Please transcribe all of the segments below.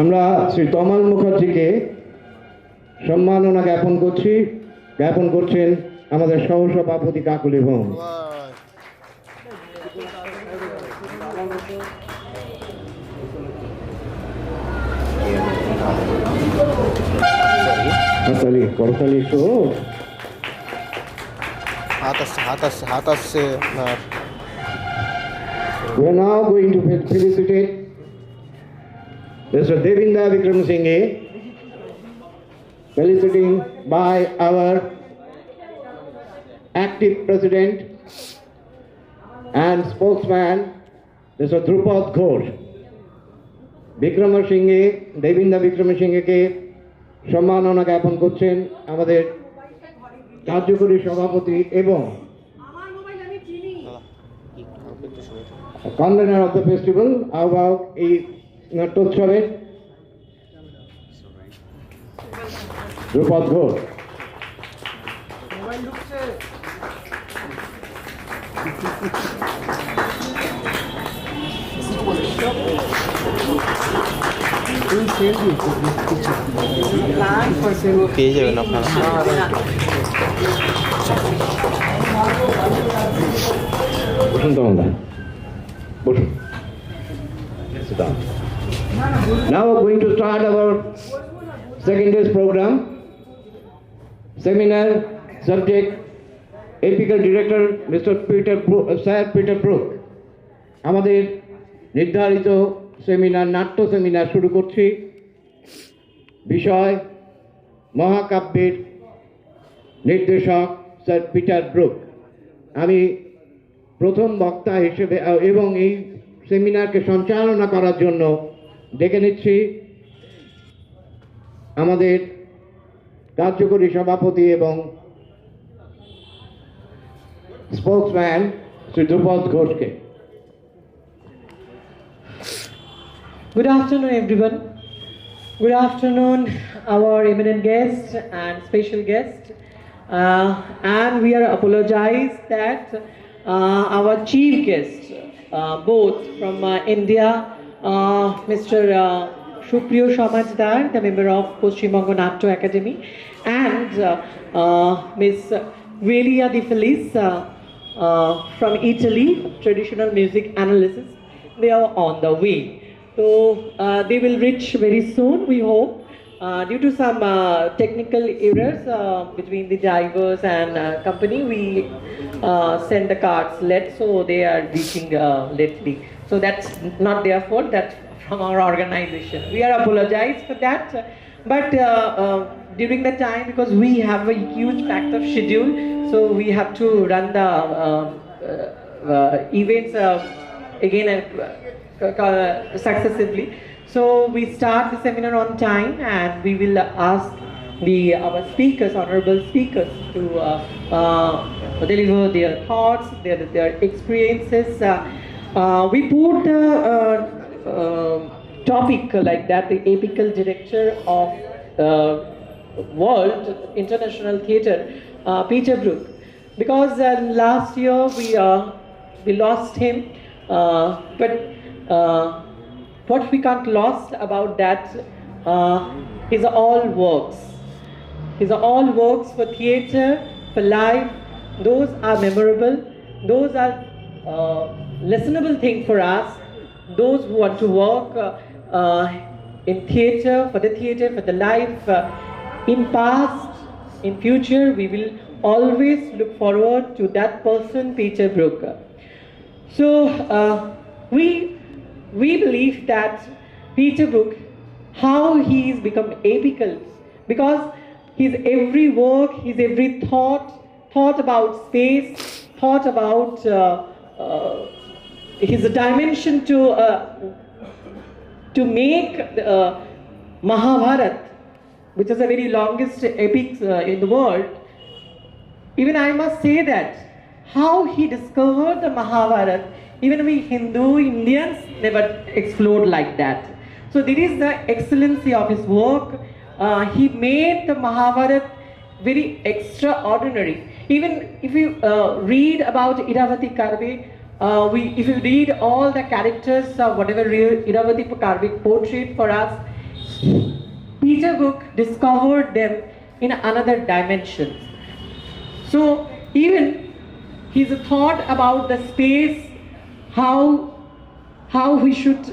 আমরা শ্রী তমাল মুখার্জিকে সম্মাননা জ্ঞাপন করছেন আমাদের সহসভাপতি কাকুলি ভৌম। করতালি তো হাত আসছে। We are now going to felicitate Mr. Devinda Wickramasingha, felicitating by our active president and spokesman, Mr. Dhrupad GHOSH. Wickramasingha, Devinda Wickramasingha কে সম্মাননা জ্ঞাপন করছেন আমাদের কার্যকরী সভাপতি এবং Convener of the festival, আহ্বায়ক এই নাট্যোৎসবের Dhrupad GHOSH। পেয়ে যাবেন আপনারা। বসুন তমালদা, বসুন। Now we're going to start our second day's program. Seminar subject Epical Director Mr. Sir Peter Brook। আমাদের নির্ধারিত সেমিনার নাট্য সেমিনার শুরু করছি। বিষয় মহাকাব্যের নির্দেশক স্যার পিটার ব্রুক। আমি প্রথম বক্তা হিসেবে এবং এই সেমিনারকে সঞ্চালনা করার জন্য ডেকে নিচ্ছি আমাদের কার্যকরী সভাপতি এবং স্পোকসম্যান শ্রী ধ্রুপদ ঘোষকে। Good afternoon, everyone. Good afternoon, our eminent guest and special guest. And we are apologize that our chief guest, both from India, Mr. Supriya Samajdar, the member of Paschim Natya Academy, and Miss Giulia the FELICE from Italy, traditional music analysis. They are on the way. So they will reach very soon, we hope. Due to some technical errors between the drivers and company, we send the cars late, so they are reaching lately. So that's not their fault, that's from our organization. We are apologize for that, but during the time, because we have a huge packed of schedule, so we have to run the events again and successively. So we start the seminar on time, and we will ask our speakers, honorable speakers, to deliver their thoughts, their experiences. We put the topic like that, the Epical Director of World International Theatre, Peter Brook, because last year we lost him, but what we can't lost about that, his all works. His all works for theatre, for life, those are memorable, those are listenable thing for us, those who want to work in theatre, for the life, in past, in future, we will always look forward to that person, Peter Brook. So we believe that Peter Brook, how he's become epical, because his every work, his every thought about space, thought about his dimension to make Mahabharata, which is the very longest epic in the world. Even I must say that how he discovered the Mahabharata, even we Hindu Indians never explored like that. So there is the excellency of his work, he made the Mahabharata very extraordinary. Even if you read about Iravati Karve, if you read all the characters, whatever Iravati Karve portrayed for us, Peter Brook discovered them in another dimension. So even his thought about the space, how we should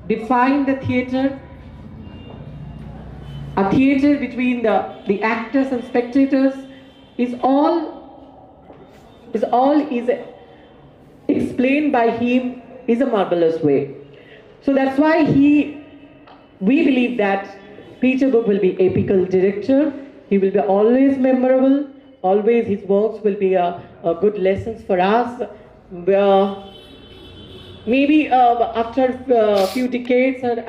define the theatre, a theatre between the actors and spectators, is explained by him in a marvelous way. So that's why we believe that Peter Brook will be epical director. He will be always memorable. Always his works will be a good lessons for us. Maybe after a few decades and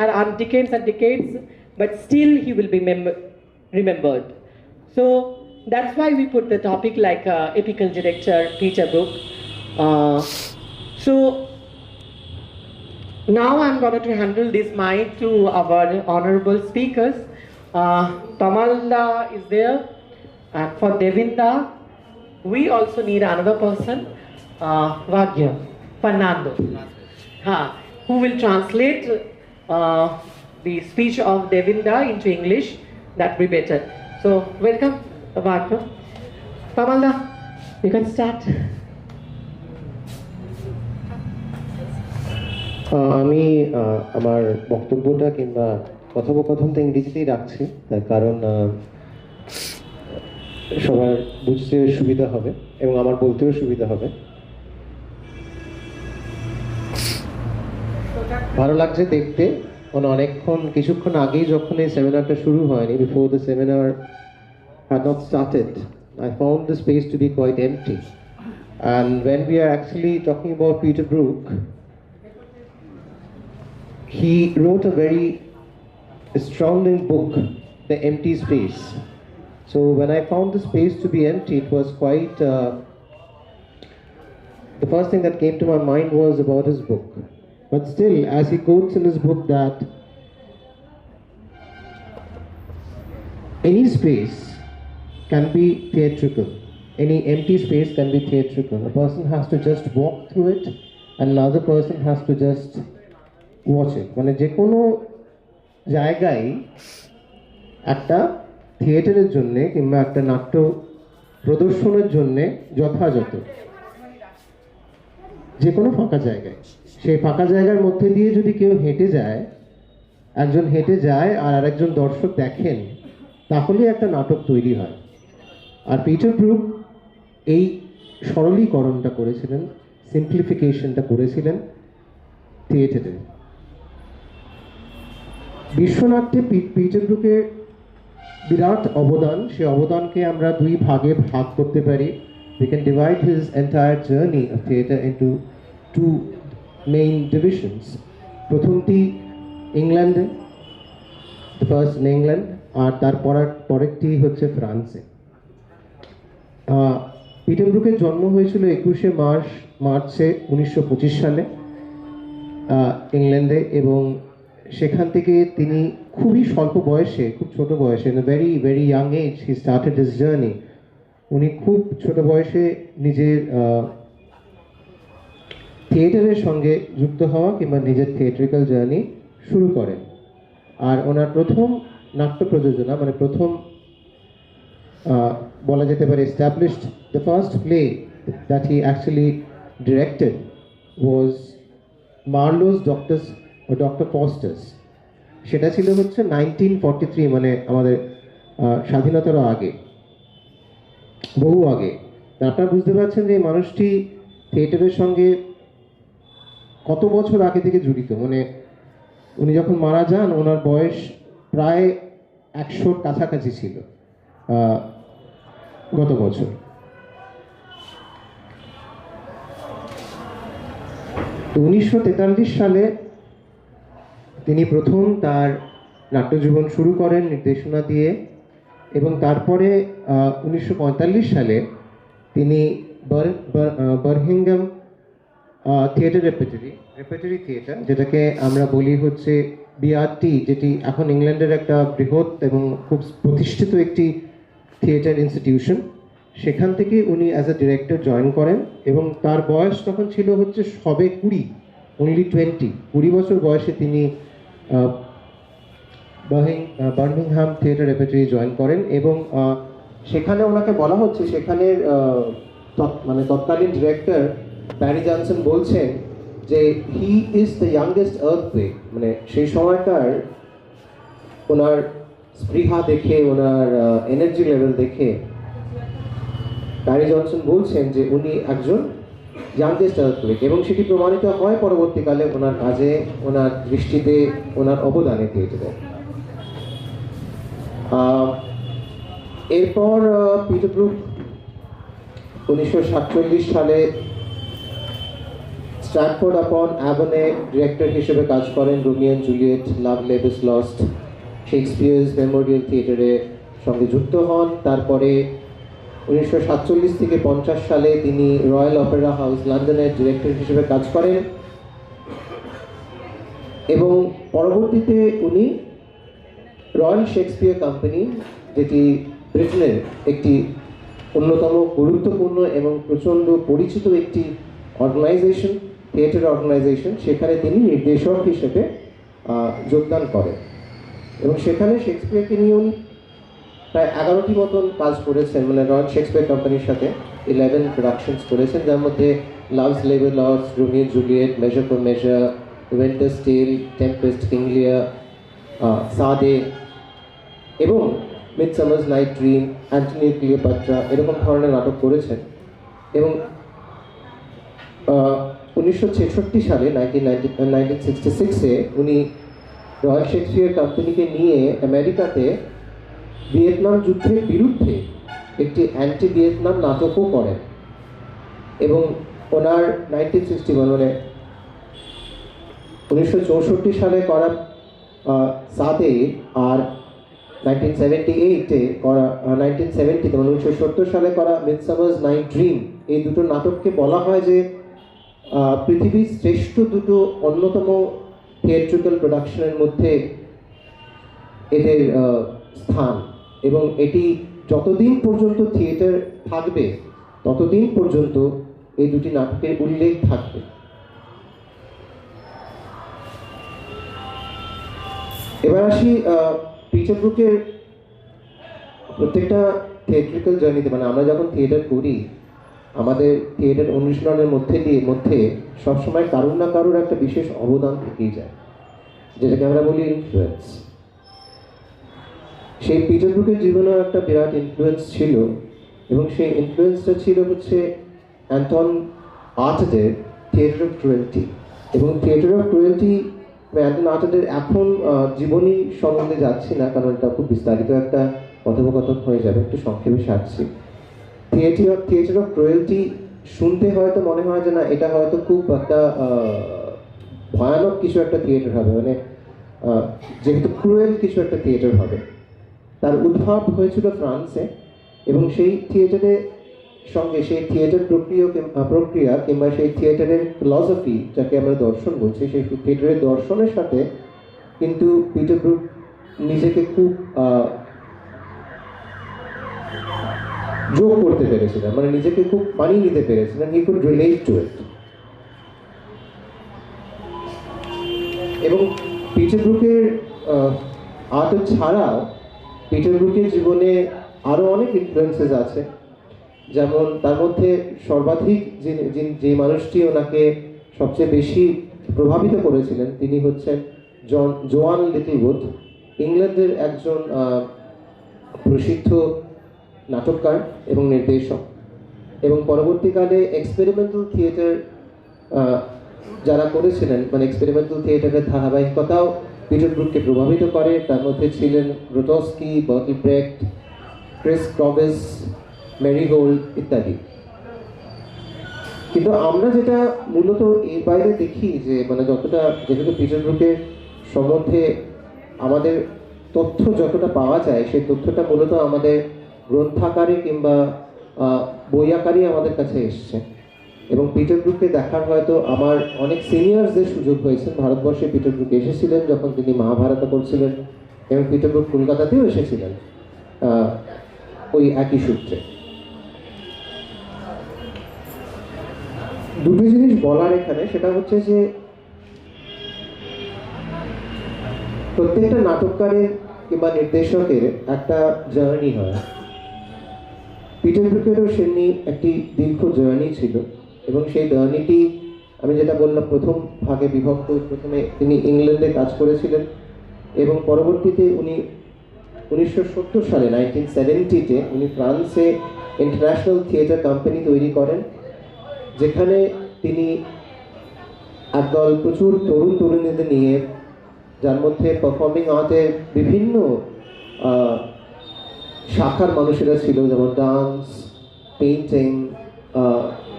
decades, but still he will be remembered. So that's why we put the topic like epical director Peter Brook. So now I'm going to handle this mic to our honorable speakers. Tamal is there, and for Devinda, we also need another person, Fernando, who will translate the speech of Devinda into English. That will be better. So welcome, Vagya. Tamal, you can start. আমি আমার বক্তব্যটা কিংবা কথোপকথনটা ইংরেজিতেই রাখছি, তার কারণ সবার বুঝতে সুবিধা হবে এবং আমার বলতেও সুবিধা হবে। ভালো লাগছে দেখতে, কিছুক্ষণ আগেই যখন এই সেমিনারটা শুরু হয়নি, before the seminar had not started, I found the space to be quite empty. And when we are actually talking about Peter Brook, he wrote a very astounding book, The Empty Space. So when I found the space to be empty, it was quite, the first thing that came to my mind was about his book. But still, as he quotes in his book that any space can be theatrical, any empty space can be theatrical. A person has to just walk through it and another person has to just watch it. মানে যে কোনো জায়গায় একটা থিয়েটারের জন্য কিংবা একটা নাট্য প্রদর্শনের জন্য যথাযথ যে কোনো ফাঁকা জায়গায়, সেই ফাঁকা জায়গার মধ্যে দিয়ে যদি কেউ হেঁটে যায়, একজন হেঁটে যায় আর আরেকজন দর্শক দেখেন, তাহলে একটা নাটক তৈরি হয়। আর পিটার ব্রুক এই সরলীকরণটা করেছিলেন, সিম্পলিফিকেশনটা করেছিলেন থিয়েটারে। বিশ্বনাট্যে পিটার ব্রুকের বিরাট অবদান, সেই অবদানকে আমরা দুই ভাগে ভাগ করতে পারি। We can divide his entire journey of theatre into two main divisions. প্রথমটি ইংল্যান্ডে, the first in England, আর তার পরেরটি হচ্ছে ফ্রান্সে। পিটার ব্রুকের জন্ম হয়েছিল 21শে মার্চে 1925 সালে ইংল্যান্ডে, এবং সেখান থেকে তিনি খুবই স্বল্প বয়সে, খুব ছোট বয়সে, in a very very young age he started his journey. উনি খুব ছোট বয়সে নিজের থিয়েটারের সঙ্গে যুক্ত হওয়া কিংবা নিজের থিয়েট্রিক্যাল জার্নি শুরু করেন। আর ওনার প্রথম নাট্য প্রযোজনা, মানে প্রথম বলা যেতে পারে established, the first play that he actually directed was Marlowe's Dr. Faustus. সেটা ছিল হচ্ছে 1943, মানে আমাদের স্বাধীনতারও আগে, বহু আগে। আপনারা বুঝতে পারছেন যে মানুষটি থিয়েটারের সঙ্গে কত বছর আগে থেকে জড়িত। মানে উনি যখন মারা যান ওনার বয়স প্রায় 100-র কাছাকাছি ছিল গত বছর। তো 1943 সালে তিনি প্রথম তার নাট্যজীবন শুরু করেন নির্দেশনা দিয়ে, এবং তারপরে 1945 সালে তিনি বার্মিংহাম থিয়েটার রেপার্টরি থিয়েটার, যেটাকে আমরা বলি হচ্ছে বিআরটি, যেটি এখন ইংল্যান্ডের একটা বৃহৎ এবং খুব প্রতিষ্ঠিত একটি থিয়েটার ইনস্টিটিউশন, সেখান থেকে উনি অ্যাজ এ ডিরেক্টর জয়েন করেন এবং তার বয়স তখন ছিল হচ্ছে সবে 20 বছর বয়সে তিনি বার্মিংহাম থিয়েটার রেপার্টরি জয়েন করেন এবং সেখানে ওনাকে বলা হচ্ছে, সেখানের মানে তৎকালীন ডিরেক্টর ব্যারি জনসন বলছেন যে he is the youngest earthquake. মানে সেই সময়কার ওনার স্পৃহা দেখে, ওনার এনার্জি লেভেল দেখে ব্যারি জনসন বলছেন যে উনি একজন ইয়াংগেস্ট আর্থকুয়েক, এবং সেটি প্রমাণিত হয় পরবর্তীকালে ওনার কাজে, ওনার দৃষ্টিতে, ওনার অবদানে থিয়েটারে। এরপর পিটার ব্রুক 1947 সালে স্ট্র্যাটফোর্ড আপন অ্যাভনে ডিরেক্টর হিসেবে কাজ করেন। Romeo and Juliet, Love's Labour's Lost, Shakespeare's Memorial থিয়েটারে সঙ্গে যুক্ত হন। তারপরে 1947 থেকে 50 সালে তিনি রয়্যাল অপেরা হাউস লন্ডনের ডিরেক্টর হিসেবে কাজ করেন এবং পরবর্তীতে উনি রয়্যাল শেক্সপিয়ার কোম্পানি, যেটি ব্রিটেনের একটি অন্যতম গুরুত্বপূর্ণ এবং প্রচণ্ড পরিচিত একটি অর্গানাইজেশন, থিয়েটার অর্গানাইজেশন, সেখানে তিনি নির্দেশক হিসেবে যোগদান করেন এবং সেখানে শেক্সপিয়ারকে নিয়ে উনি প্রায় 11টি মতন কাজ করেছেন। মানে রয়্যাল শেক্সপিয়ার কোম্পানির সাথে 11 প্রোডাকশনস করেছেন, যার মধ্যে লাভস লেভেল Lost, Romeo Juliet, Measure for Measure, Winter's Tale, Tempest, King Lear, সাদে এবং Midsummer's Night Dream, Antony Cleopatra, এরকম ধরনের নাটক করেছেন। এবং 1966 সালে 1966-এ উনি রয়্যাল শেক্সপিয়ার কোম্পানিকে নিয়ে আমেরিকাতে ভিয়েতনাম যুদ্ধের বিরুদ্ধে একটি অ্যান্টি ভিয়েতনাম নাটকও করেন এবং ওনার 1961 মানে 1964 সালে করা সাদে আর 1978-এ করা 1970 সালে করা মিডসামার্স নাইট ড্রিম, এই দুটো নাটককে বলা হয় যে পৃথিবীর শ্রেষ্ঠ দুটো অন্যতম থিয়েট্রিক্যাল প্রোডাকশনের মধ্যে এদের স্থান, এবং এটি যতদিন পর্যন্ত থিয়েটার থাকবে ততদিন পর্যন্ত এই দুটি নাটকের উল্লেখ থাকবে। এবার আসি পিটার ব্রুকের প্রত্যেকটা থিয়েট্রিক্যাল জার্নিতে। মানে আমরা যখন থিয়েটার করি, আমাদের থিয়েটার অনুশীলনের মধ্যে সবসময় কারুর না কারুর একটা বিশেষ অবদান থেকেই যায়, যেটাকে আমরা বলি ইনফ্লুয়েন্স। সেই পিটার ব্রুকের জীবনেও একটা বিরাট ইনফ্লুয়েন্স ছিল এবং সেই ইনফ্লুয়েন্সটা ছিল হচ্ছে অ্যান্টন আর্টেডের থিয়েটার অফ ক্রুয়েলটি। এবং থিয়েটার অফ ক্রুয়েলটি অ্যান্টন আর্টেডের এখন জীবনী সম্বন্ধে যাচ্ছি না, কারণ এটা খুব বিস্তারিত একটা কথোপকথন হয়ে যাবে, একটু সংক্ষেপে সারছি। থিয়েটার অফ ক্রুয়েলটি শুনতে হয়তো মনে হয় যে না, এটা হয়তো খুব একটা ভয়ানক কিছু একটা থিয়েটার হবে, মানে যেহেতু ক্রুয়েল কিছু একটা থিয়েটার হবে। তার উদ্ভব হয়েছিল ফ্রান্সে এবং সেই থিয়েটারের সঙ্গে, সেই থিয়েটার প্রক্রিয়া কিংবা সেই থিয়েটারের ফিলসফি, যাকে আমরা দর্শন বলছি, সেই থিয়েটারের দর্শনের সাথে কিন্তু পিটার ব্রুক নিজেকে খুব যোগ করতে পেরেছিলেন, মানে নিজেকে খুব মানিয়ে নিতে পেরেছিলেন। হি কুড রিলেট টু ইট। এবং পিটার ব্রুকের আর্ট ছাড়াও পিটার ব্রুকের জীবনে আরও অনেক ইনফ্লুয়েন্সেস আছে, যেমন তার মধ্যে সর্বাধিক যে মানুষটি ওনাকে সবচেয়ে বেশি প্রভাবিত করেছিলেন তিনি হচ্ছেন জোয়ান লিটলউড, ইংল্যান্ডের একজন প্রসিদ্ধ নাটককার এবং নির্দেশক। এবং পরবর্তীকালে এক্সপেরিমেন্টাল থিয়েটার যারা করেছিলেন, মানে এক্সপেরিমেন্টাল থিয়েটারের ধারাবাহিকতাও পিটার ব্রুককে প্রভাবিত করে। তার মধ্যে ছিলেন গ্রোটস্কি, বার্টল ব্রেক্ট, ক্রিস ক্রবেস, মেরিগোল্ড ইত্যাদি। কিন্তু আমরা যেটা মূলত এর বাইরে দেখি যে মানে যেহেতু পিটার ব্রুকের সম্বন্ধে আমাদের তথ্য যতটা পাওয়া যায়, সেই তথ্যটা মূলত আমাদের গ্রন্থাকারে কিংবা বই আকারে আমাদের কাছে এসছে। এবং পিটার ব্রুককে দেখার হয়তো আমার অনেক সিনিয়রসদের সুযোগ হয়েছে। ভারতবর্ষে পিটার ব্রুক এসেছিলেন যখন তিনি মহাভারত করছিলেন, এবং পিটার ব্রুক কলকাতাতেও এসেছিলেন ওই একই সূত্রে। দুটো জিনিস বলার এখানে, সেটা হচ্ছে যে প্রত্যেকটা নাটককারের কিংবা নির্দেশকের একটা জার্নি হয়। পিটার ব্রুকেরও সেমনি একটি দীর্ঘ জার্নি ছিল, এবং সেই জার্নিটি আমি যেটা বললাম প্রথম ভাগে বিভক্ত। প্রথমে তিনি ইংল্যান্ডে কাজ করেছিলেন, এবং পরবর্তীতে উনি 1970 সালে 1970-তে উনি ফ্রান্সে ইন্টারন্যাশনাল থিয়েটার কোম্পানি তৈরি করেন, যেখানে তিনি একদল প্রচুর তরুণ তরুণীদের নিয়ে, যার মধ্যে পারফর্মিং আর্টের বিভিন্ন শাখার মানুষেরা ছিল, যেমন ডান্স, পেইন্টিং,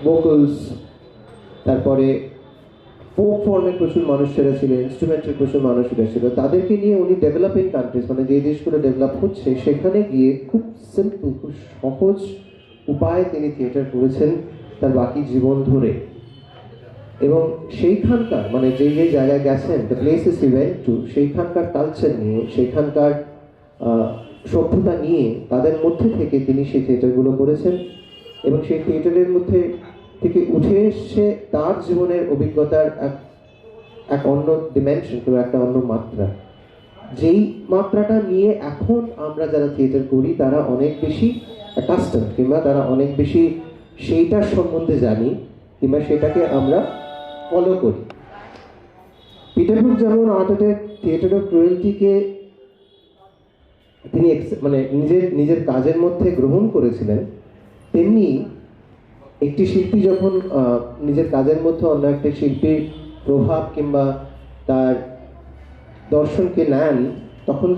ভোকালস, তারপরে ফোক ফর্মের প্রচুর মানুষেরা ছিল, ইনস্ট্রুমেন্টের প্রচুর মানুষেরা ছিল। তাদেরকে নিয়ে উনি ডেভেলপিং কান্ট্রিজ, মানে যে দেশগুলো ডেভেলপ হচ্ছে সেখানে গিয়ে খুব সিম্পল, খুব সহজ উপায়ে তিনি থিয়েটার করেছেন তার বাকি জীবন ধরে। এবং সেইখানকার মানে যেই যেই জায়গায় গেছেন, the places he went to, সেইখানকার কালচার নিয়ে, সেইখানকার সভ্যতা নিয়ে, তাদের মধ্যে থেকে তিনি সেই থিয়েটারগুলো করেছেন। এবং সেই থিয়েটারের মধ্যে থেকে উঠে এসছে তার জীবনের অভিজ্ঞতার এক অন্য ডিমেনশন কিংবা একটা অন্য মাত্রা, যেই মাত্রাটা নিয়ে এখন আমরা যারা থিয়েটার করি তারা অনেক বেশি অ্যাকাস্টম, কিংবা তারা অনেক বেশি সেইটার সম্বন্ধে জানি, কিংবা সেটাকে আমরা ফলো করি। পিটার ব্রুক যেমন আর্টের থিয়েটার অফ ক্রুয়েলটিকে তিনি মানে নিজের কাজের মধ্যে গ্রহণ করেছিলেন, তেমনি একটি শিল্পী যখন নিজের কাজের মধ্যে অন্য একটা শিল্পীর প্রভাব কিংবা তার দর্শনকে নেন, তখন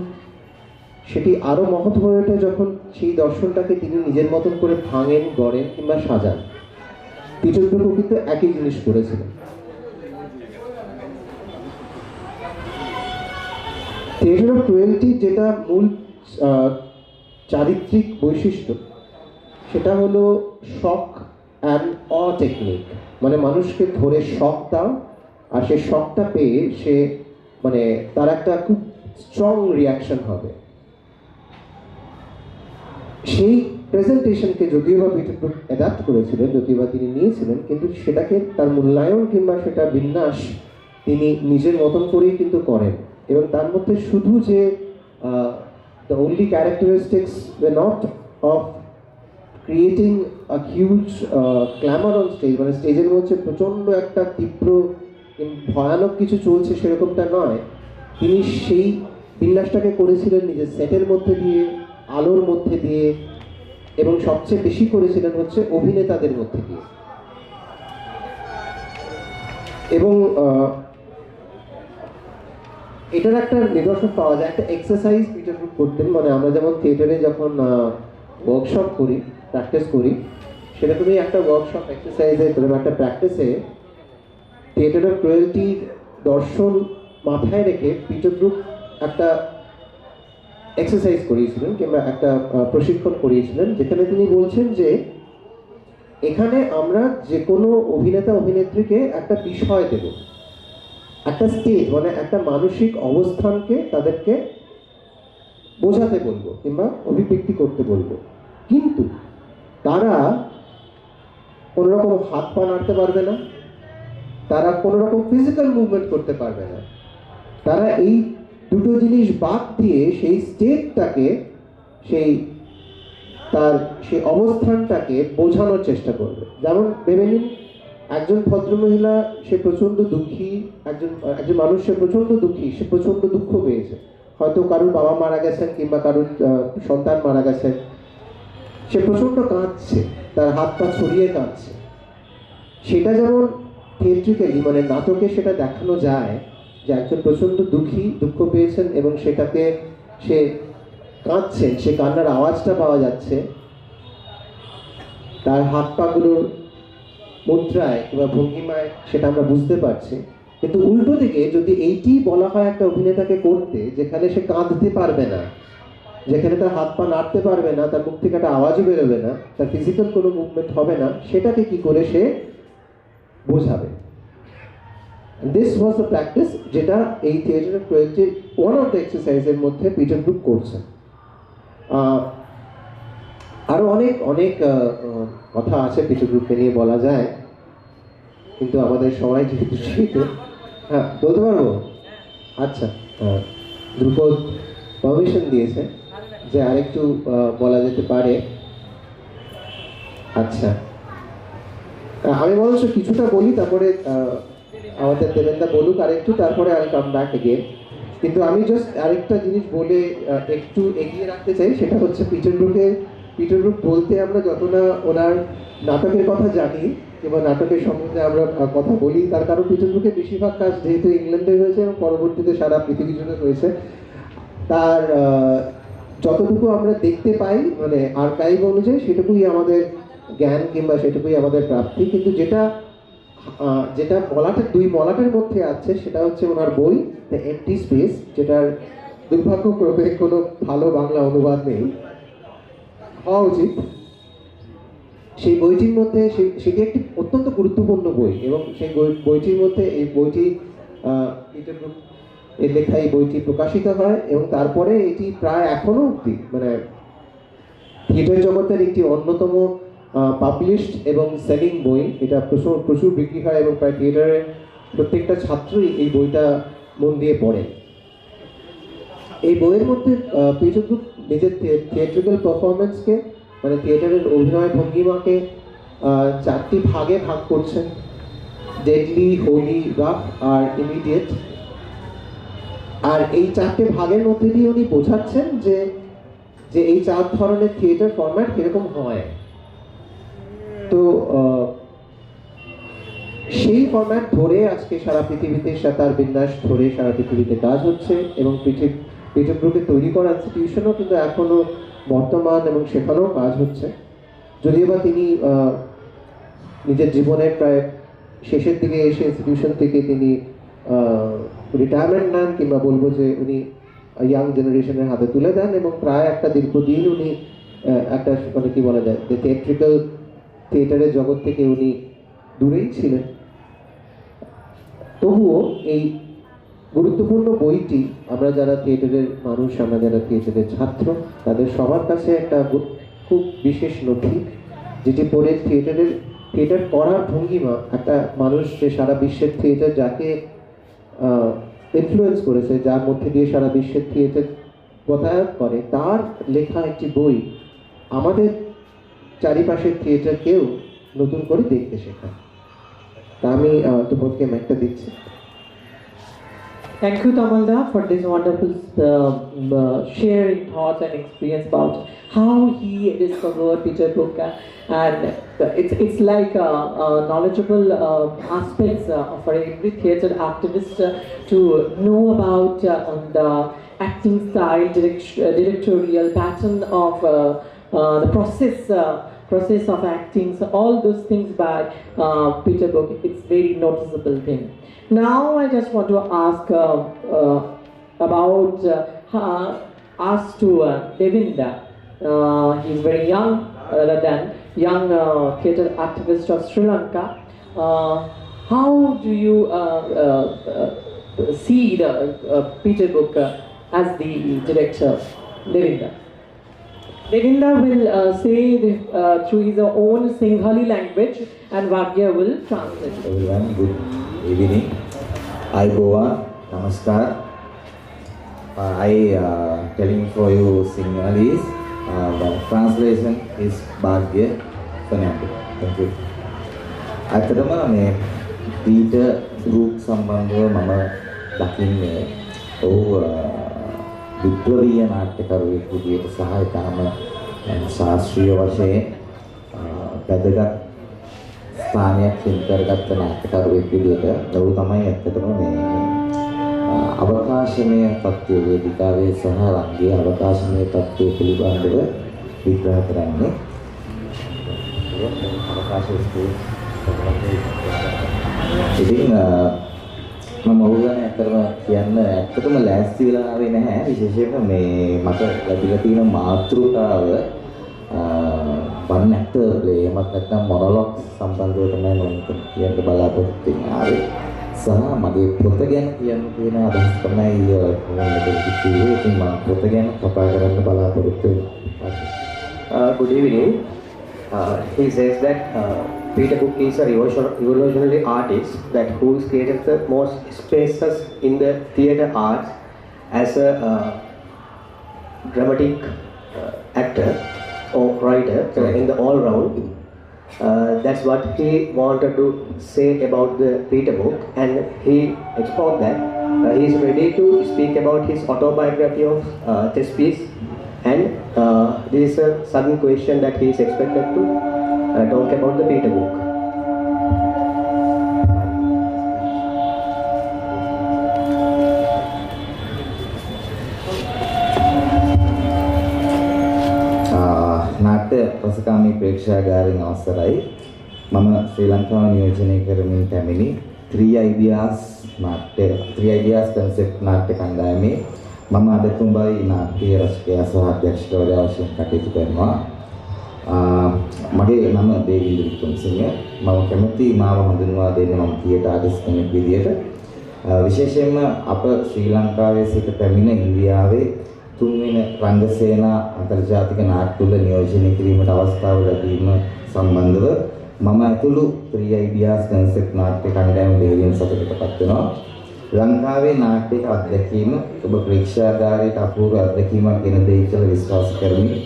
সেটি আরো মহৎ হয়ে ওঠে যখন সেই দর্শনটাকে তিনি নিজের মতন করে ভাঙেন, গড়েন কিংবা সাজান। পিটার ব্রুক কিন্তু একই জিনিস করেছিলেন। থিয়েটার অফ ক্রুয়েলটি যেটা মূল চারিত্রিক বৈশিষ্ট্য, সেটা হলো শক অ্যান্ড অ টেকনিক, মানে মানুষকে ধরে শক দাও, আর সেই শকটা পেয়ে সে মানে তার একটা খুব স্ট্রং রিয়াকশন হবে। সেই প্রেজেন্টেশনকে যদিও বা পিটার ব্রুক অ্যাডাপ্ট করেছিলেন, যদিও বা তিনি নিয়েছিলেন, কিন্তু সেটাকে তার মূল্যায়ন কিংবা সেটা বিন্যাস তিনি নিজের মতন করেই কিন্তু করেন। এবং তার মধ্যে শুধু যে the only characteristics were not of creating a huge clamor on stage, মানে স্টেজের মধ্যে প্রচণ্ড একটা তীব্র ভয়ানক কিছু চলছে সেরকমটা নয়, তিনি সেই বিন্যাসটাকে করেছিলেন নিজের সেটের মধ্যে দিয়ে, আলোর মধ্যে দিয়ে, এবং সবচেয়ে বেশি করেছিলেন হচ্ছে অভিনেতাদের মধ্যে দিয়ে। এবং এটার একটা নিদর্শন পাওয়া যায়, একটা এক্সারসাইজ পিটার ব্রুক করতেন, মানে আমরা যেমন থিয়েটারে যখন ওয়ার্কশপ করি, প্র্যাকটিস করি, সেরকমই একটা ওয়ার্কশপ এক্সারসাইজে একটা প্র্যাকটিসে থিয়েটার অফ ক্রুয়েলটির দর্শন মাথায় রেখে পিটার ব্রুক একটা এক্সারসাইজ করিয়েছিলেন কিংবা একটা প্রশিক্ষণ করিয়েছিলেন, যেখানে তিনি বলছেন যে এখানে আমরা যে কোনো অভিনেতা অভিনেত্রীকে একটা বিষয় দেব, একটা স্টেজ মানে একটা মানসিক অবস্থানকে তাদেরকে বোঝাতে বলবো কিংবা অভিব্যক্তি করতে বলবো, কিন্তু তারা কোনো রকম হাত পা নাড়তে পারবে না, তারা কোনো রকম ফিজিক্যাল মুভমেন্ট করতে পারবে না, তারা এই দুটো জিনিস বাদ দিয়ে সেই স্টেটটাকে, তার সেই অবস্থানটাকে বোঝানোর চেষ্টা করবে। যেমন ভেবে নিন, একজন ভদ্রমহিলা, সে প্রচণ্ড দুঃখী, একজন মানুষ, সে প্রচণ্ড দুঃখী, সে প্রচণ্ড দুঃখ পেয়েছে, হয়তো কারোর বাবা মারা গেছেন কিংবা কারোর সন্তান মারা গেছেন, সে প্রচণ্ড কাঁদছে, তার হাত পা ছড়িয়ে কাঁদছে। সেটা যেমন থিয়েট্রিক্যালি মানে নাটকে সেটা দেখানো যায় যে একজন প্রচণ্ড দুঃখ পেয়েছেন এবং সেটাকে সে কাঁদছেন, সে কান্নার আওয়াজটা পাওয়া যাচ্ছে, তার হাত পাগুলোর মুদ্রায় কিংবা ভঙ্গিমায় সেটা আমরা বুঝতে পারছি। কিন্তু উল্টো দিকে যদি এইটি বলা হয় একটা অভিনেতাকে করতে, যেখানে সে কাঁদতে পারবে না, যেখানে তার হাত পা নাড়তে পারবে না, তার মুখ থেকে একটা আওয়াজও বেরোবে না, তার ফিজিক্যাল কোনো মুভমেন্ট হবে না, সেটাকে কি করে সে বোঝাবে। দিস ওয়াজ দ্য প্র্যাকটিস যেটা এই থিয়েটার 12 ওয়ান অফ দ্য এক্সারসাইজের মধ্যে পিটার ব্রুক করছেন। আরও অনেক অনেক কথা আছে পিটার ব্রুককে নিয়ে বলা যায়, কিন্তু আমাদের সময় যেহেতু শীতে, হ্যাঁ বলতে পারবো। আচ্ছা, ধ্রুপদ পারমিশন দিয়েছে যে আরেকটু বলা যেতে পারে। আচ্ছা, আমি বরঞ্চ কিছুটা বলি, তারপরে আমাদের দেবেন্দা বলুক আরেকটু, তারপরে আই কাম ব্যাক এগেন। কিন্তু আমি জাস্ট আরেকটা জিনিস বলে একটু এগিয়ে রাখতে চাই, সেটা হচ্ছে পিটার ব্রুক বলতে আমরা যত না ওনার নাটকের কথা জানি কিংবা নাটকের সম্বন্ধে আমরা কথা বলি, তার কারণ পিটার ব্রুকের বেশিরভাগ কাজ যেহেতু ইংল্যান্ডে হয়েছে এবং পরবর্তীতে সারা পৃথিবী জুড়ে হয়েছে, তার যতটুকু আমরা দেখতে পাই মানে আর্কাইভ অনুযায়ী সেটুকুই আমাদের জ্ঞান কিংবা সেটুকুই আমাদের প্রাপ্তি। কিন্তু যেটা দুই মলাটের মধ্যে আছে সেটা হচ্ছে ওনার বই দ্য এমটি স্পেস, যেটার দুর্ভাগ্যক্রমে কোনো ভালো বাংলা অনুবাদ নেই, হওয়া উচিত। সেই বইটির মধ্যে সেটি একটি অত্যন্ত গুরুত্বপূর্ণ বই, এবং সেই বইটির মধ্যে এই বইটি পিটার ব্রুক এর লেখা এই বইটি প্রকাশিত হয়, এবং তারপরে এটি প্রায় এখনো অবধি মানে থিয়েটার জগতের একটি অন্যতম পাবলিশড এবং সেলিং বই। এটা প্রচুর বিক্রি হয় এবং প্রায় থিয়েটারের প্রত্যেকটা ছাত্রই এই বইটা মন দিয়ে পড়ে। এই বইয়ের মধ্যে পিটার ব্রুক নিজের থিয়েট্রিক্যাল পারফরমেন্সকে মানে থিয়েটারের অভিনয় ভঙ্গিমাকে 4টি ভাগে ভাগ করছেন: ডেডলি, হোলি, রাফ আর ইমিডিয়েট। আর এই 4টে ভাগের মধ্যে দিয়ে উনি বোঝাচ্ছেন যে এই 4 ধরনের থিয়েটার ফরম্যাট কিরকম হয়। তো সেই ফরম্যাট ধরে আজকে সারা পৃথিবীতে তার বিন্যাস ধরে সারা পৃথিবীতে কাজ হচ্ছে, এবং পিটার ব্রুকের তৈরি করা ইনস্টিটিউশনও কিন্তু এখনো বর্তমান এবং সেখানেও কাজ হচ্ছে। যদিও বা তিনি নিজের জীবনের প্রায় শেষের দিকে এসে ইনস্টিটিউশন থেকে তিনি রিটায়ারমেন্ট নেন, কিংবা বলবো যে উনি ইয়াং জেনারেশনের হাতে তুলে দেন, এবং প্রায় একটা দীর্ঘদিন উনি একটা মানে কি বলা যায় যে থিয়েটারের জগৎ থেকে উনি দূরেই ছিলেন। তবুও এই গুরুত্বপূর্ণ বইটি আমরা যারা থিয়েটারের মানুষ, আমরা যারা থিয়েটারের ছাত্র, তাদের সবার কাছে একটা খুব বিশেষ নথি, যেটি পড়ে থিয়েটার করার ভঙ্গিমা, একটা মানুষ যে সারা বিশ্বের থিয়েটার যাকে ইনফ্লুয়েন্স করেছে, যার মধ্যে দিয়ে সারা বিশ্বের থিয়েটার পতায়ন করে, তার লেখা একটি বই আমাদের চারিপাশের থিয়েটারকেও নতুন করে দেখতে শেখায়। তা আমি তোমাকে একটা দিচ্ছি। Thank you, Tamalda, for this wonderful sharing thoughts and experience about how he discovered Peter Brook, and it's like knowledgeable aspects for every theatre activist to know about the acting style, directorial pattern of the process of acting. So all those things by Peter Brook, it's very noticeable thing. Now I just want to ask about us to Devinda. He's very young, rather than young theatre activist of Sri Lanka. How do you see the Peter Brook as the director, Devinda? Devinda will say through his own Singhali language, and Vagya will translate. Everyone, good evening. Ayubowan, namaskar. I telling for you Sinhalese. The translation is Bhagya Fernando. Thank you. ඇත්තටම මේ Peter group සම්බන්ධව මම දකින්නේ ඔහු විප්ලවීය නාට්‍යකරුවෙක් විදිහට සහ ඊටම ශාස්ත්‍රීය වශයෙන් වැදගත් ස්ථානයක් හිමිකරගත්ත නාට්‍යකරුවෙක් විදිහට ඔහු තමයි ඇත්තටම මේ අවකාශමය තත්ත්වයේ වේදිකාවේ සහ රංගයේ අවකාශමය තත්ත්වය පිළිබඳව විග්‍රහ කරන්නේ. අවකාශයේ ඉතින් මම ඔහු ගැන ඇත්තටම ලෑස්ති වෙලා ආවේ නැහැ. විශේෂයෙන්ම මේ මට ලැබිලා තියෙන මාතෘකාව one actor play එමත් නැත්නම් මොනොලොග් සම්බන්ධව තමයි මම කියන්න බලාපොරොත්තු වෙන්නේ. සහ මගේ පොත ගැන කියන්න තියෙන අදහස් තමයි මොනවද කිව්වේ. ඉතින් මම පොත ගැන කතා කරන්න බලාපොරොත්තු වෙනවා. Good evening. He says that Peter Brook is a revolutionary artist that who has created the most spaces in the theatre arts as a dramatic actor or writer in the all round. That's what he wanted to say about the Peter Brook, and he explained that he is ready to speak about his autobiography of chess piece, and this is a sudden question that he is expected to talk about the Peter Brook. නාට්‍ය රසකාමී ප්‍රේක්ෂාගාරයෙන් අවසරයි. මම ශ්‍රී ලංකාව නියෝජනය කරමින් පැමිණි 3 ideas නාට්‍ය 3 ideas concept නාට්‍ය කණ්ඩායමේ මම අද තුඹයි නාට්‍ය රචකයා සහ අධ්‍යක්ෂකවරයා වශයෙන් කටයුතු කරනවා. මගේ නම දේවින්ද වික්‍රමසිංහ. මම කැමති මාව හඳුන්වා දෙන්න මම තියටර් ආටිස්ට් කෙනෙක් විදියට. විශේෂයෙන්ම අප ශ්‍රී ලංකාවේ සිට පැමිණ ඉන්දියාවේ තුන්වෙනි රංගසේනා අන්තර්ජාතික නාට්‍යවල නියෝජනය කිරීමට අවස්ථාව ලැබීම සම්බන්ධව මම ඇතුළු 3 ideas concept නාට්‍ය කණ්ඩායම දෙවියන් සතුටටපත් වෙනවා. ලංකාවේ නාට්‍යක අත්දැකීම ඔබ ප්‍රේක්ෂාගාරයට අපූර්ව අත්දැකීමක් ගෙන දෙයි කියලා විශ්වාස කරමි.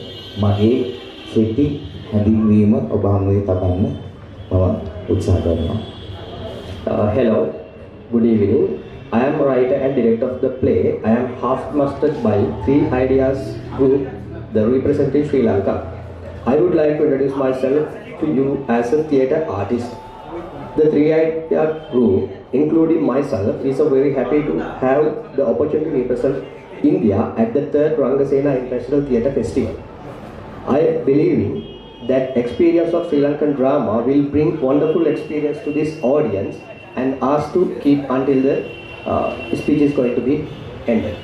මගේ කෙටි හැඳින්වීම ඔබ හමුවේ තබන්න මම උත්සාහ කරනවා. Hello, good evening. I am a writer and director of the play. I am half mastered by 3 Ideas Group, the representing Sri Lanka. I would like to introduce myself to you as a theatre artist. The 3 Ideas Group, including myself, is very happy to have the opportunity to represent India at the 3rd Rangasena International Theatre Festival. I believe that experience of Sri Lankan drama will bring wonderful experience to this audience and ask to keep until the speech is going to be ended.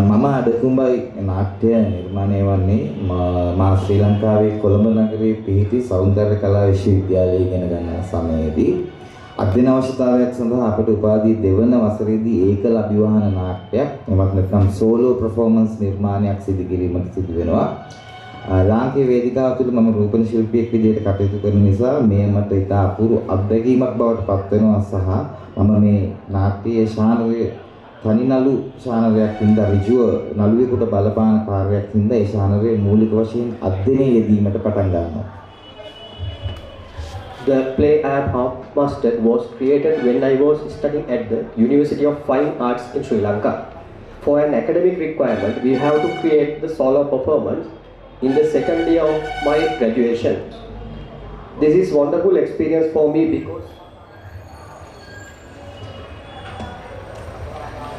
මම අද තුඹයි නාට්‍ය නිර්මාණය වන්නේ මා ශ්‍රී ලංකාවේ කොළඹ නගරයේ පිහිටි සෞන්දර්ය කලා විශ්වවිද්‍යාලයේ ඉගෙන ගන්න සමයේදී අධ්‍යයන අවශ්‍යතාවයක් සඳහා අපට උපාධිය දෙවන වසරේදී ඒකල අභිවාහන නාට්‍යයක් එමත් නැත්නම් සෝලෝ පර්ෆෝමන්ස් නිර්මාණයක් සිදු කිරීමට සිදු වෙනවා. ලාංකීය වේදිකාව තුළ මම රූපණ ශිල්පියෙක් විදිහට කටයුතු කරන නිසා මේ මට ඉතා අපූර්ව අත්දැකීමක් බවට පත් වෙනවා සහ මම මේ නාට්‍යයේ ශානරයේ තනිනලු ශානරයක් හින්දා ඍජුව නළුවෙකුට බලපාන කාර්යයක් හින්දා ඒ ශානරයේ මූලික වශයෙන් අධ්‍යයනය යෙදීමට පටන් ගන්නවා. The play I have half mastered was created when I was studying at the University of Fine Arts in Sri Lanka. For an academic requirement, we have to create the solo performance in the second year of my graduation. This is wonderful experience for me because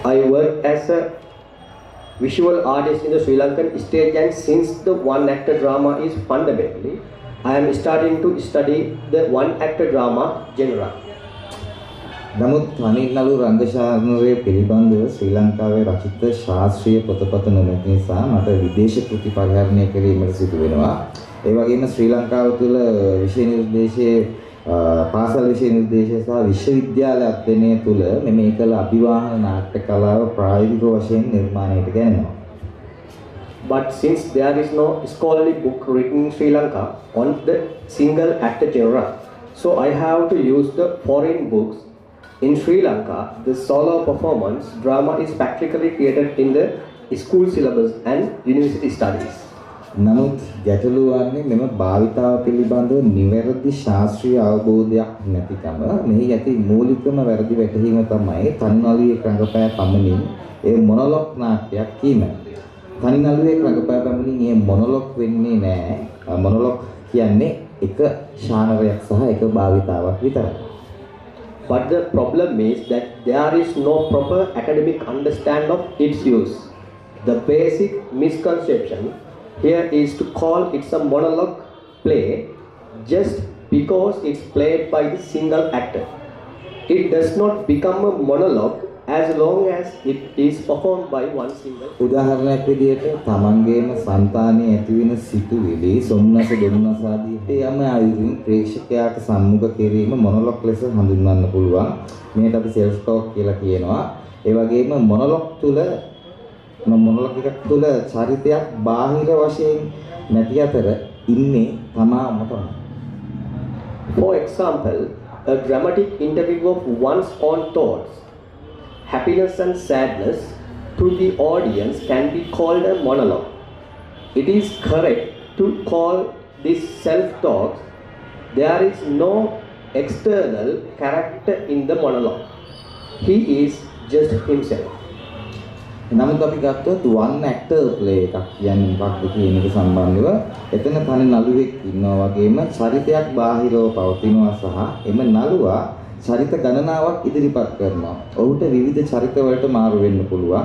I work as a visual artist in the Sri Lankan stage, and since the one actor drama is fundamentally, I am starting to study the one actor drama genre. නමුත් තනිනලු රංගශානරයේ පිළිබඳව ශ්‍රී ලංකාවේ රචිත ශාස්ත්‍රීය පොතපත නොමැති නිසා මට විදේශ කෘති පරිහරණය කිරීමට සිදු වෙනවා. ඒ වගේම ශ්‍රී ලංකාව තුළ විෂය නිර්දේශයේ පාසල් විෂය නිර්දේශය සහ විශ්වවිද්‍යාල අධ්‍යයනය තුළ මෙම ඒකල අභිවාහන නාට්‍ය කලාව ප්‍රායෝගික වශයෙන් නිර්මාණයට ගැනෙනවා. But since there is no scholarly book written in Sri Lanka on the single actor genre, so I have to use the foreign books. In Sri Lanka, the solo performance drama is practically created in the school syllabus and university studies. නමුත් ගැටලුව වන්නේ මෙම භාවිතාව පිළිබඳව නිවැරදි ශාස්ත්‍රීය අවබෝධයක් නැතිකම. මෙහි ඇති මූලිකම වැරදි වැටහීම තමයි තනිනළුවේ රංගපෑ පමණින් ඒ මොනොලොග් නාට්‍යයක් කීම. තනිනළුවේ රංගපෑ පමණින් ඒ මොනොලොග් වෙන්නේ නැහැ. මොනොලොග් කියන්නේ එක ශානරයක් සහ එක භාවිතාවක් විතරයි. But the problem is that there is no proper academic understanding of its use. The basic misconception here is to call it a monologue play just because it's played by the single actor. It does not become a monologue as long as it is performed by one single. උදාහරණයක් විදිහට තමන්ගේම సంతානයේ ඇතිවෙන සිතුවිලි සොම්නස දෙන්නස ආදී යම් ආයුරින් ප්‍රේක්ෂකයාට සම්මුඛ කිරීම මොනොලොග් ලෙස හඳුන්වන්න පුළුවන්. මේකට අපි සෙල්ෆ් ටෝක් කියලා කියනවා. ඒ වගේම මොනොලොග් තුල මොනොලොග් එකක් තුල චරිතයක් බාහිර වශයෙන් නැති අතර ඉන්නේ තමාම තමයි. For example, a dramatic interview of one's own thoughts, happiness and sadness to the audience can be called a monologue. It is correct to call this self-talk. There is no external character in the monologue. He is just himself. නමුත් අපි ගත්තොත් one actor play එකක් කියන්නේ මොකක්ද කියන එක සම්බන්ධව එතන තනි නළුවෙක් ඉන්නවා වගේම චරිතයක් බාහිරව පවතිනවා සහ එම නළුවා චරිත ගණනාවක් ඉදිරිපත් කරනවා. ඔහුට විවිධ චරිත වලට මාරු වෙන්න පුළුවන්.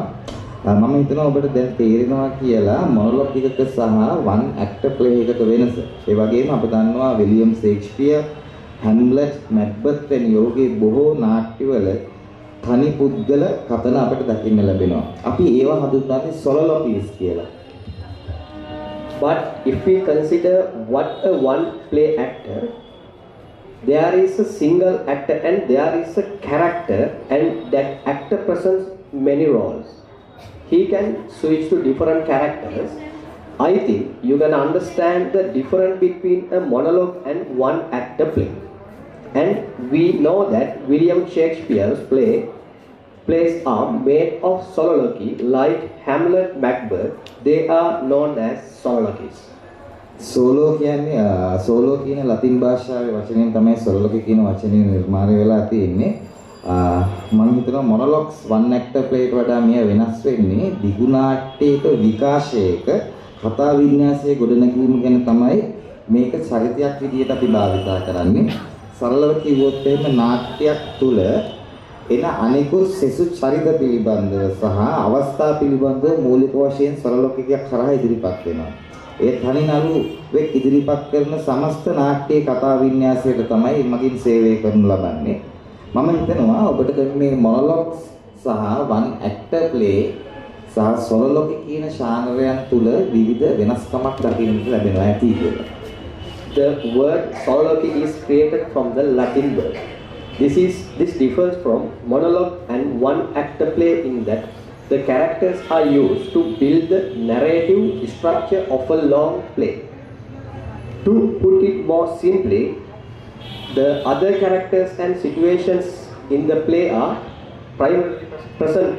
මම හිතනවා ඔබට දැන් තේරෙනවා කියලා මොනොලොග් එකක සහ one actor play එකක වෙනස. ඒ වගේම අපි දන්නවා විලියම් ෂේක්ස්පියර්, හැම්ලට්, මැක්බත් වැනි ඔහුගේ බොහෝ නාට්‍යවල තනි පුද්ගල කතන අපිට දකින්න ලැබෙනවා. අපි ඒවා හඳුන්වන්නේ සොලොලොගීස් කියලා. But if we consider what a one play actor, there is a single actor and there is a character, and that actor presents many roles. He can switch to different characters. I think you can understand the difference between a monologue and one actor play. And we know that William Shakespeare's plays are made of soliloquy, like Hamlet, Macbeth. They are known as soliloquies. Solo කියන Latin භාෂාවේ වචනයෙන් තමයි සොලොලොගි කියන වචනේ නිර්මාණය වෙලා තියෙන්නේ. මම හිතනවා මොනොලොග්ස් වන් ඇක්ටර් ප්ලේට වඩා මෙය වෙනස් වෙන්නේ දිගු නාට්‍යයක විකාශයක කතා වින්‍යාසයේ ගොඩනැගීම ගැන තමයි මේක චරිතයක් විදිහට අපි භාවිතා කරන්නේ. සරලව කිව්වොත් එහෙම නාට්‍යයක් තුල එන අනිකුත් සෙසු චරිත පිළිබඳව සහ අවස්ථා පිළිබඳව මූලික වශයෙන් සරලොගිකයක් කරා ඉදිරිපත් වෙනවා. ඒ තනි නළුවෙක් ඉදිරිපත් කරන සමස්ත නාට්‍යයේ කතා වින්‍යාසයට තමයි මගින් සේවය කරනු ලබන්නේ. මම හිතනවා ඔබට මේ මොනොලොග්ස් සහ වන් ඇක්ටර් ප්ලේ සහ සොලොලොගි කියන ශානරයන් තුල විවිධ වෙනස්කමක් දකින්නට ලැබෙනවා ඇති කියලා. The word soliloquy is created from the Latin word. This differs from monologue and one actor play in that the characters are used to build the narrative structure of a long play. To put it more simply, the other characters and situations in the play are present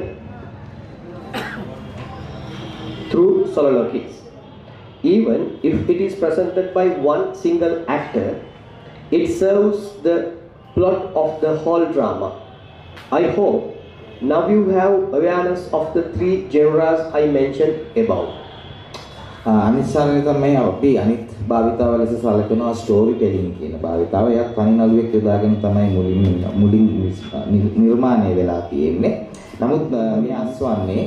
through soliloquies. Even if it is presented by one single actor, it serves the plot of the whole drama. I hope now you have awareness of the three genres I mentioned above. අනිසාරේ තමයි අපි අනිත් භාවිතාව ලෙස සැලකනවා story telling කියන භාවිතාව. එයක් තනි නළුවෙක් යොදාගෙන තමයි මුලින් නිර්මාණය වෙලා තියෙන්නේ. නමුත් මේ අස්වන්නේ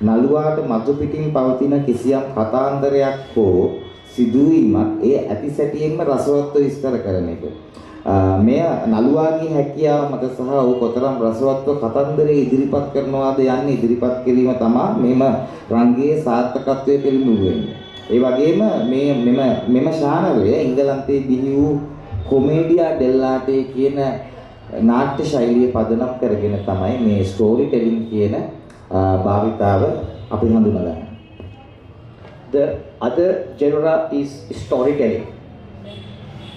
නළුවාට මතු පිටින් පවතින කිසියම් කතාන්දරයක් හෝ සිදුවීමක් ඒ ඇති සැටියෙන්ම රසවත්ව විස්තර කරන එක. මෙය නළුවාගේ හැකියාව මත සහ ඔහු කොතරම් රසවත්ව කතන්දරේ ඉදිරිපත් කරනවාද යන්නේ ඉදිරිපත් කිරීම තමයි මෙම රංගයේ සාර්ථකත්වයේ පිළිඹු වෙන්නේ. ඒ වගේම මෙම ශානරය එංගලන්තයේ බිහි වූ කොමේඩියා ඩෙල්ලාටේ කියන නාට්‍ය ශෛලිය පදනම් කරගෙන තමයි මේ ස්ටෝරි ටෙලිං කියන භාවිතාව අපි හඳුනගන්නේ. The other genre is storytelling.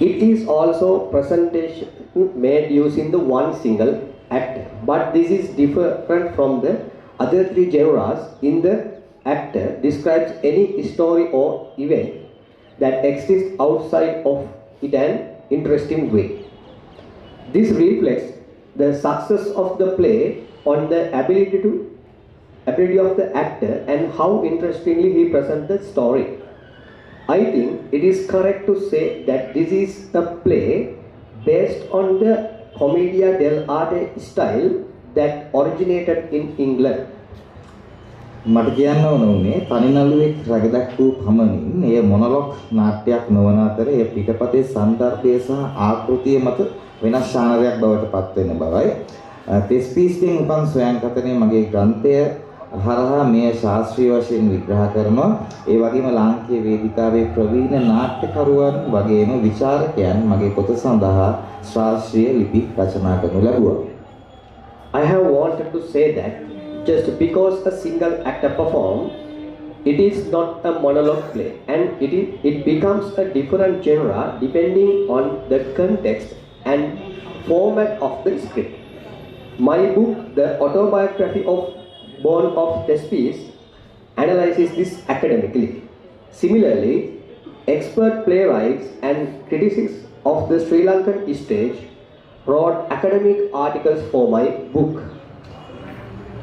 It is also presentation made using the one single actor, but this is different from the other three genres. In the actor describes any story or event that exists outside of it an interesting way. This reflects the success of the play on the ability of the actor and how interestingly he presents the story. I think it is correct to say that this is a play based on the commedia dell'arte style that originated in England. මට කියන්න ඕන උනේ තනි නළුවෙක් රැගදැක්වූ පමණින් එය මොනොලොග් නාට්‍යයක් නොවන අතර එය පිටපතේ සන්දර්භය සහ ආකෘතිය මත වෙනස් ශානරයක් බවට පත් වෙන බවයි. තෙස්පීස්ගෙන් උපන් සොයන්කතනේ මගේ ග්‍රන්ථය හරහා මේ ශාස්ත්‍රීය වශයෙන් විග්‍රහ කරනවා. ඒ වගේම ලාංකීය වේදිකාවේ ප්‍රවීණ නාට්‍යකරුවන් වගේම විචාරකයන් මගේ පොත සඳහා ශාස්ත්‍රීය ලිපි රචනා කරනු ලැබුවා. I have wanted to say that just because a single actor performs, it is not a monologue play, and it becomes a different genre depending on the context and format of the script. My book, The Autobiography of Born of Thespies, analyzes this academically. Similarly, expert playwrights and critics of the Sri Lankan stage wrote academic articles for my book.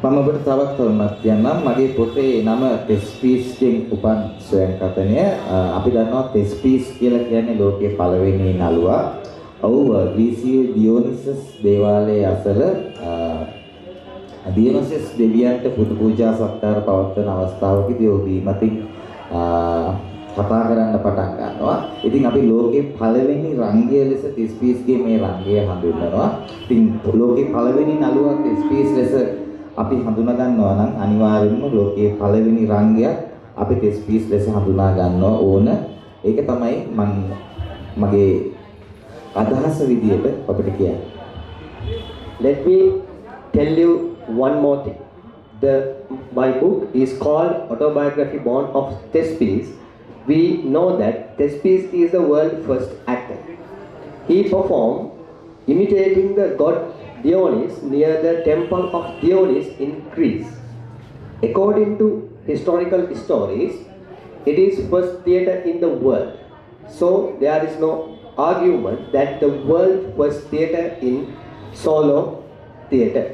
මම ඔබට තවත් කරුණක් කියන්නම්. මගේ පොතේ නම තෙස්පීස්ගෙන් උපන් සොයන්කතනය. අපි දන්නවා තෙස්පීස් කියලා කියන්නේ ලෝකයේ පළවෙනි නළුවා. ඔව් ග්‍රීසියේ දියෝනිසස් දේවාලයේ අසල දියෝනිසස් දෙවියන්ට පුද පූජා සත්කාර පවත්වන අවස්ථාවකදී ඔහු බීමතින් කතා කරන්න පටන් ගන්නවා. ඉතින් අපි ලෝකේ පළවෙනි රංගය ලෙස තෙස්පීස්ගේ මේ රංගය හඳුන්වනවා. ඉතින් ලෝකේ පළවෙනි නළුවා තෙස්පීස් ලෙස අපි හඳුනා ගන්නවා නම් අනිවාර්යයෙන්ම ලෝකයේ පළවෙනි රංගයක් අපි තෙස්පීස් ලෙස හඳුනා ගන්නවා ඕන. ඒක තමයි මගේ අදහස විදියට අපිට කියන්නේ. Let me tell you one more thing. My book is called Autobiography Born of Thespies. We know that Thespies is the world's first actor. He performed imitating the god Dionys near the temple of Dionys in Greece. According to historical stories, it is first theatre in the world. So there is no argument that the world first theatre in solo theatre.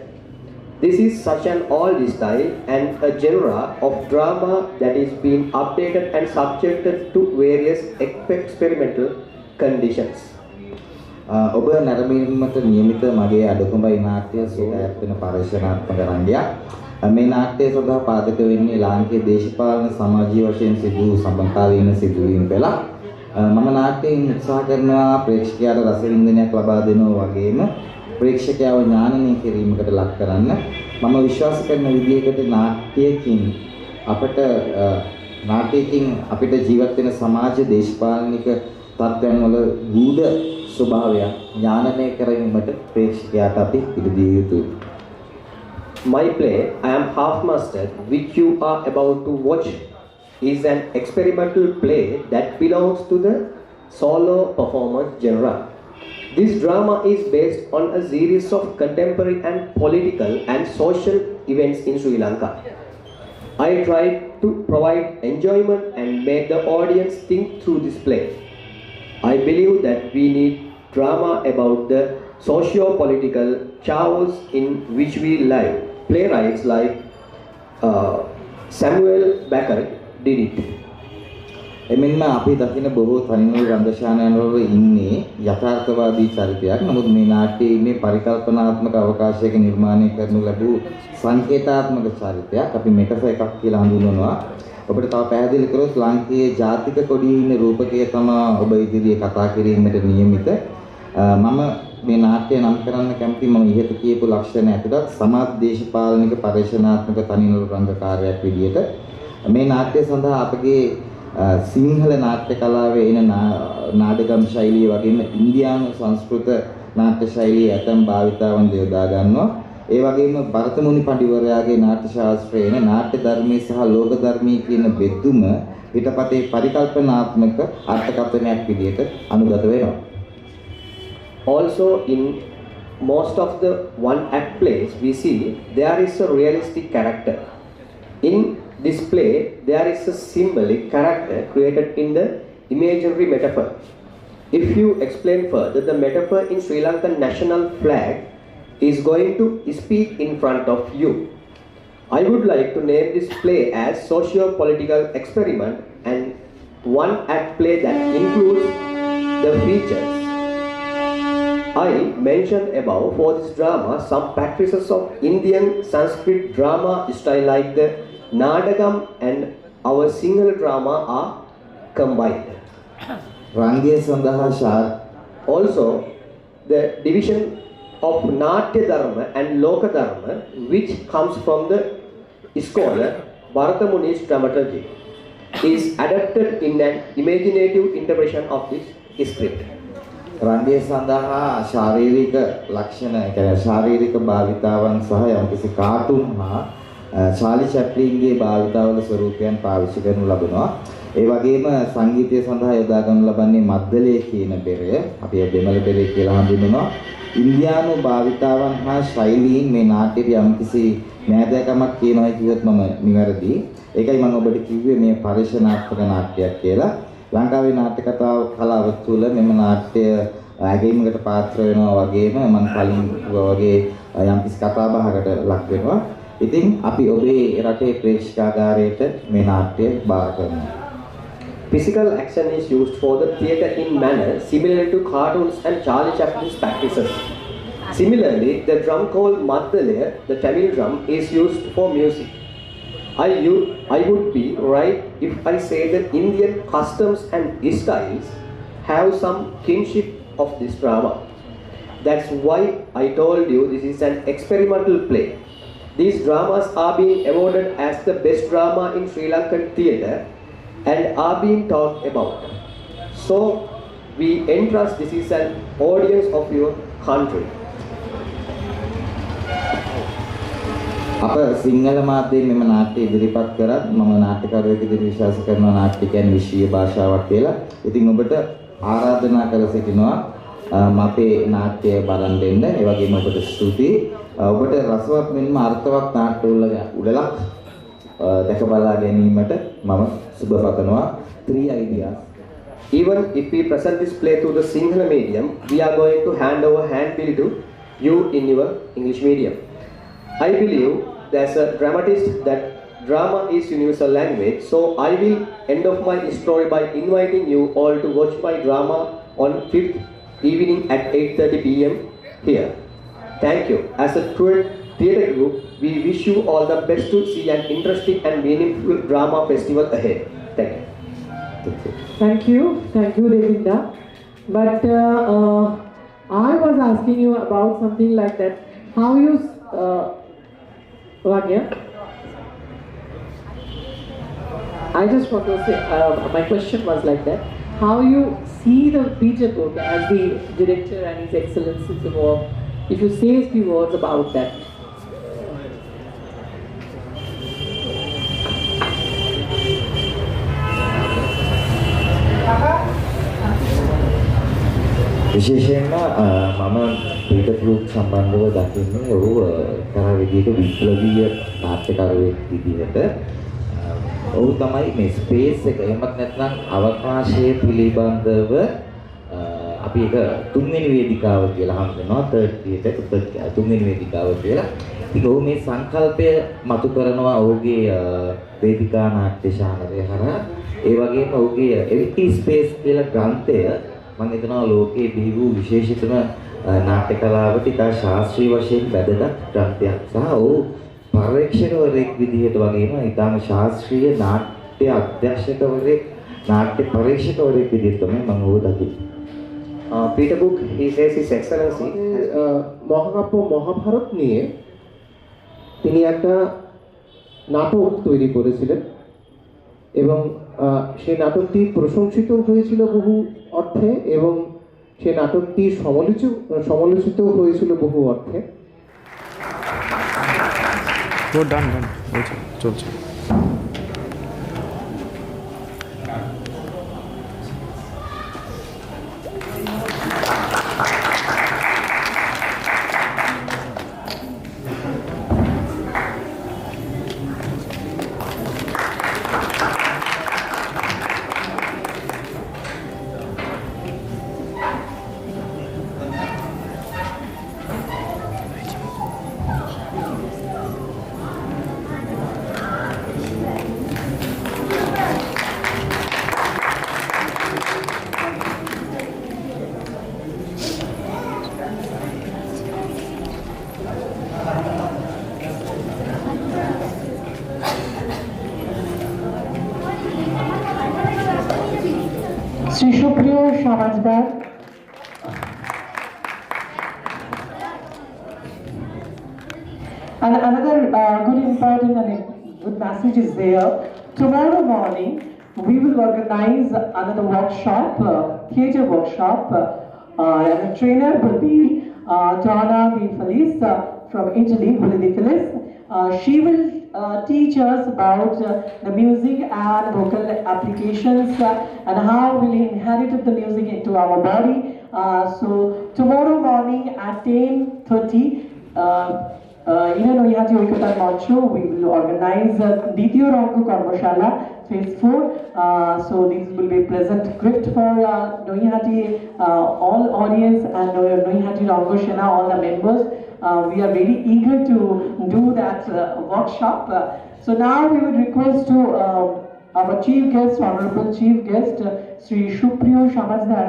This is such an old style and a genre of drama that is being updated and subjected to various experimental conditions. ඔබ නැරඹීමට නියමිත මගේ අඩුකුඹයි නාට්‍ය සෝදායක් වෙන පරිශනාත්මක රංගයක්. මේ නාට්‍යය සඳහා පාදක වෙන්නේ ලාංකීය දේශපාලන සමාජීය වශයෙන් සිදු වූ සමකාලීන සිදුවීම් පෙළක්. මම නාට්‍යයෙන් උත්සාහ කරනවා ප්‍රේක්ෂකයාට රස වින්දනයක් ලබා දෙනවා වගේම ප්‍රේක්ෂකයාව ඥානනය කිරීමකට ලක් කරන්න. මම විශ්වාස කරන විදිහකට නාට්‍යකින් අපිට ජීවත් වෙන සමාජ දේශපාලනික තත්ත්වයන් වල ගුඪ ස්වභාවයක් ඥානනය කිරීමට ප්‍රේක්ෂකයාට අපි ඉඩ දිය යුතුයි. My play, I Am Half Mastered, which you are about to watch, is an experimental play that belongs to the solo performance genre. This drama is based on a series of contemporary and political and social events in Sri Lanka. I tried to provide enjoyment and make the audience think through this play. I believe that we need drama about the socio-political chaos in which we live. Playwrights like Samuel Beckett did it. එමෙන්ම අපි දකින බොහෝ තනිනු රංගශානයන් වල ඉන්නේ යථාර්ථවාදී චරිතයක්. නමුත් මේ නාට්‍යයේ ඉන්නේ පරිකල්පනාත්මක අවකාශයක නිර්මාණය කරනු ලැබූ සංකේතාත්මක චරිතයක්. අපි මෙතස එකක් කියලා හඳුන්වනවා. ඔබට තව පැහැදිලි කරොත් ලාංකීය ජාතික කොඩියේ ඉන්න රූපකය තමයි ඔබ ඉදිරියේ කතා කිරීමට නියමිත. මම මේ නාට්‍ය නම් කරන්න කැමති මම ඉහත කියපු ලක්ෂණ ඇතුළත් සමාජ දේශපාලනික පරිශනාත්මක තනිනු රංගකාරයක් විදියට මේ නාට්‍ය සඳහා අපගේ සිංහල නාට්‍ය කලාවේ එන නාටකම් ශෛලිය වගේම ඉන්දියානු සංස්කෘත නාට්‍ය ශෛලිය ඇතම් භාවිතාවන් යොදා ගන්නවා. ඒ වගේම භරතමුනි පඬිවරයාගේ නාට්‍ය ශාස්ත්‍රයේ එන නාට්‍ය ධර්මයේ සහ ලෝක ධර්මයේ කියන බෙදුම පිටපතේ පරිකල්පනාත්මක අර්ථකථනයක් විදිහට අනුගත වෙනවා. Also, in most of the one-act plays we see there is a realistic character. In this play, there is a symbolic character created in the imaginary metaphor. If you explain further, the metaphor in Sri Lankan national flag is going to speak in front of you. I would like to name this play as socio-political experiment and one-act play that includes the features I mentioned above. For this drama, some practices of Indian Sanskrit drama style like the Nadagam and our single drama are combined. රංගය සඳහා Also, the division of Natya Dharma and Loka Dharma, which comes from the scholar Bharata Muni's dramaturgy, is adapted in an imaginative interpretation of this script. රංගය සඳහා ශාරීරික ලක්ෂණ කියන්නේ ශාරීරික භාවිතාවන් සහ යම්කිසි cartoon හා Charlie චැප්ලින්ගේ භාවිතාවල ස්වරූපයන් පාවිච්චි කරනු ලබනවා. ඒ වගේම සංගීතය සඳහා යොදා ගන්නු ලබන්නේ මද්දලේ කියන බෙරය. අපි ඒ දෙමළ බෙරය කියලා හඳුන්වනවා. ඉන්දියානු භාවිතාවන් හා ශෛලීන් මේ නාට්‍යයේ යම්කිසි නෑදෑකමක් කියනවා කියොත් මම නිවැරදි. ඒකයි මම ඔබට කිව්වේ මේ පරිශනාත්මක නාට්‍යයක් කියලා. ලංකාවේ නාට්‍ය කලාව තුළ මෙම නාට්‍ය ඇගීමකට පාත්‍ර වෙනවා වගේම මම කලින් කිව්වා වගේ යම්කිසි කතාබහකට ලක් වෙනවා. ඉතින් අපි ඔබේ රටේ ප්‍රේක්ෂකාගාරයට මේ නාට්‍ය බාර කරනවා. Physical action is used for the theatre in manner similar to cartoons and Charlie Chaplin's practices. Similarly, the drum called Maddalaya, the Tamil drum, is used for music. I would be right if I say that Indian customs and styles have some kinship of this drama. That's why I told you this is an experimental play. These dramas are being awarded as the best drama in Sri Lankan theatre and are being talked about. So we entrust this is an audience of your country. අප සිංහල මාධ්‍යයෙන් මෙම නාට්‍ය ඉදිරිපත් කරත් මම නාට්‍යකරුවෙක් විදිහට විශ්වාස කරනවා නාට්‍ය කියන්නේ විශ්වීය භාෂාවක් කියලා. ඉතින් ඔබට ආරාධනා කර සිටිනවා අපේ නාට්‍ය බලන් දෙන්න. ඒ වගේම ඔබට ස්තුතියි. ඔබට රසවත් මෙන්ම අර්ථවත් නාට්‍ය උළෙලක් දැක බලා ගැනීමට මම සුබ පතනවා. 3 ideas. Even if we present this play through the Sinhala medium, we are going to hand over handbill to you in your English medium. I believe there's a dramatist that drama is universal language, so I will end off my story by inviting you all to watch my drama on 5th evening at 8:30 p.m. here. Thank you. As a tour theatre group, we wish you all the best to see an interesting and meaningful drama festival ahead. Thank you. Thank you, Devinda. But I was asking you about something like that. How you Ragya? I just want to say, my question was like that. How you see the feature book as the director and His Excellency's work? If you say a few words about that. විශේෂයෙන්ම මම Peter බ්‍රූක් සම්බන්ධව දකින්නේ ඔහු කරා විදිහට විප්ලවීය නාට්‍යකරුවෙක් විදිහට ඔහු තමයි මේ ස්පේස් එක එහෙමත් නැත්නම් අවකාශය පිළිබඳව අපි ඒක තුන්වෙනි වේදිකාව කියලා හඳුන්වනවා third theatre තුන්වෙනි වේදිකාව කියලා. ඉතින් ඔහු මේ සංකල්පය මතු කරනවා ඔහුගේ වේදිකා නාට්‍ය ශානරය හරහා. ඒ වගේම ඔහුගේ එවිටි ස්පේස් කියලා ග්‍රන්ථය මම හිතනවා ලෝකයේ බිහි වූ විශේෂිතම නාට්‍ය කලාවට ඉතා ශාස්ත්‍රීය වශයෙන් වැදගත් ග්‍රන්ථයක් සහ ඔහු පරීක්ෂකවරයෙක් විදිහට වගේම ඉතාම ශාස්ත්‍රීය නාට්‍ය අධ්‍යක්ෂකවරයෙක් නාට්‍ය පරීක්ෂකවරයෙක් විදිහට තමයි මම ඔහු දකින්නේ. Peter Brook, he says His Excellency মহাকাব্য মহাভারত নিয়ে তিনি একটা নাটক তৈরি করেছিলেন এবং সেই নাটকটি প্রশংসিত হয়েছিল বহু অর্থে এবং সেই নাটকটি সমালোচিত হয়েছিল বহু অর্থে। ডান চলছে Samajdar, And another good important and good message is there. Tomorrow morning, we will organize another workshop, theatre workshop, and the trainer will be Donna the FELICE from Italy, Giulia the FELICE. She will teach us about the music and vocal applications and how we inherited the music into our body. So tomorrow morning at 10:30, in Naihati Oikatan Mancha, we will organize Dityo Rangu Karmashala Phase 4. So this will be a pleasant gift for Naihati, all audience and Naihati Rangasena, all the members. We are very eager to do that workshop. So now we would request to our chief guest, honorable chief guest, Shree Supriya Samajdar,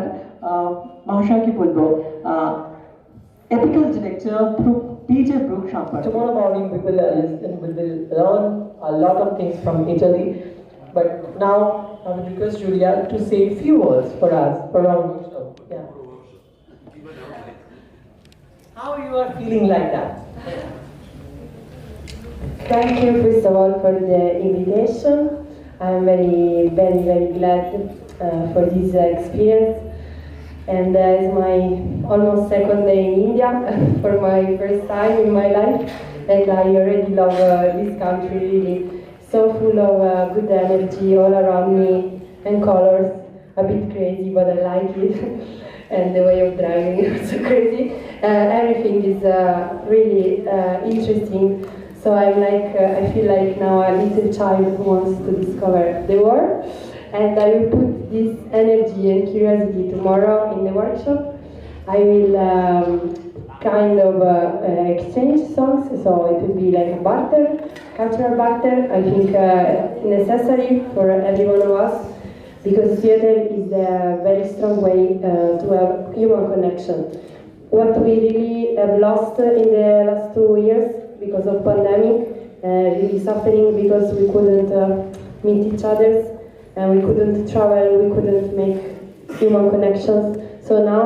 Mahashaki Pulbo, Epical director, Peter Brook. Tomorrow morning we will listen, we will learn a lot of things from Italy. But now I would request Giulia to say a few words for us, for our workshop. Yeah. How you are feeling like that? Thank you first of all for the invitation. I'm very glad for this experience. And it's my almost second day in India for my first time in my life. And I already love this country, really. So full of good energy all around me and colors. A bit crazy, but I like it. And the way of driving is so crazy. Everything is really interesting. So I'm like, I feel like now a little child who wants to discover the world. And I will put this energy and curiosity tomorrow in the workshop. I will kind of exchange songs, so it will be like a barter, cultural barter. I think necessary for every one of us, because theater is a very strong way to have human connection. What we really have lost in the last 2 years because of pandemic, really suffering because we couldn't meet each other, and we couldn't travel, we couldn't make human connections. So now,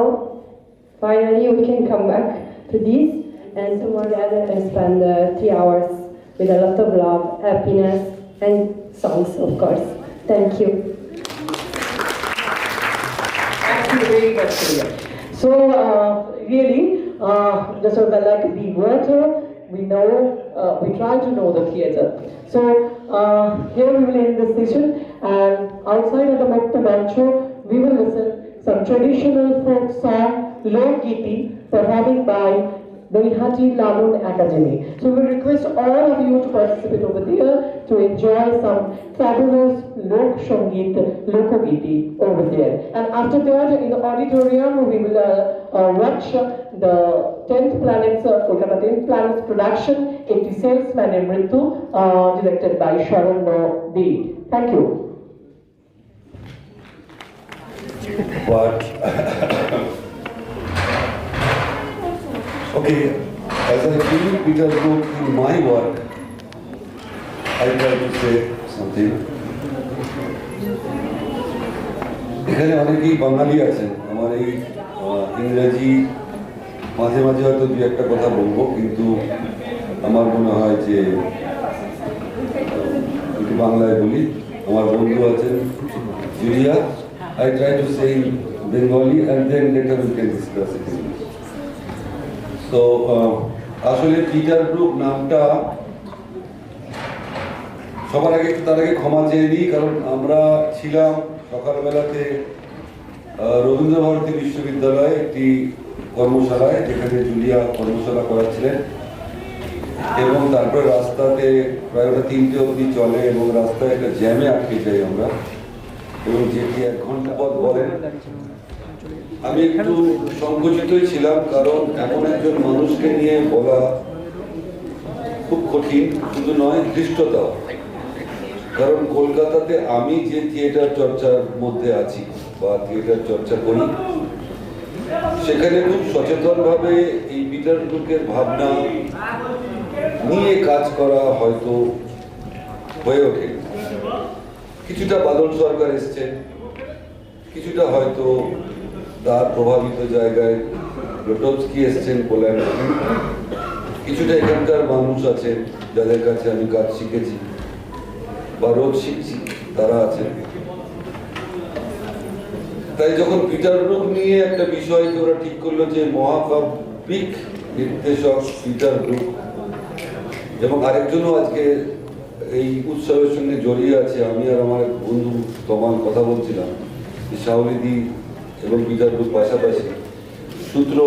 finally, we can come back to this and come together and spend 3 hours with a lot of love, happiness, and songs, of course. Thank you. Thank you very much, Giulia. So, really, just sort of like the water, we know, we try to know the theatre. So, here we will end this session, and outside of the Mukta we will listen some traditional folk song, Lok Giti, performing by Naihati Rangasena Academy. So we request all of you to participate over there to enjoy some fabulous Lok Shangit, Loko Giti over there. And after that, in the auditorium, we will watch the 10th Planets, Kolkata 10th Planets production, 80 Salesman and Mritu, directed by Sharon Devi. Thank you. But okay, as I feel Peter Brook in my work, I try to say something. এখানে অনেকেই বাঙালি আছেন, আমার এই ইংরেজি মাঝে মাঝে হয়তো দুই একটা কথা বলবো, কিন্তু আমার মনে হয় যে একটু বাংলায় বলি। আমার বন্ধু আছেন Julia, I try to say in Bengali and then later we can discuss it in English. So, আসলে পিটার ব্রুক নামটা সবার আগে তার আগে ক্ষমা চেয়ে নিই, কারণ আমরা ছিলাম সকালবেলাতে রবীন্দ্রভারতী বিশ্ববিদ্যালয়ে একটি কর্মশালায়, যেখানে জুলিয়া কর্মশালা করাচ্ছিলেন, এবং তারপরে রাস্তাতে প্রায় ওটা 3টে অবধি চলে এবং রাস্তায় একটা জ্যামে আটকে যাই আমরা, এবং যেটি 1 ঘন্টা পথ বলেন। আমি একটু সংকুচিতই ছিলাম, কারণ এমন একজন মানুষকে নিয়ে বলা খুব কঠিন, শুধু নয় ধৃষ্টতাও। কারণ কলকাতাতে আমি যে থিয়েটার চর্চার মধ্যে আছি বা থিয়েটার চর্চা করি, সেখানে খুব সচেতনভাবে এই পিটার ব্রুকের ভাবনা নিয়ে কাজ করা হয়তো হয়ে ওঠে। কিছুটা বাদল সরকার এসছেন, কিছুটা হয়তো তার প্রভাবিত জায়গায় লোটস্কি এসছেন পোল্যান্ড, কিছুটা এখানকার মানুষ আছে যাদের কাছে আমি কাজ শিখেছি বা রোজ শিখছি, তারা আছে। তাই যখন পিটার ব্রুক নিয়ে একটা বিষয়কে ওরা ঠিক করলো যে মহাকাব্যিক নির্দেশক পিটার ব্রুক, এবং আরেকজনও আজকে এই উৎসবের সঙ্গে জড়িয়ে আছে, আমি আর আমার বন্ধু তমাল কথা বলছিলাম, শাওলিদি এবং পিটার ব্রুক পাশাপাশি সূত্র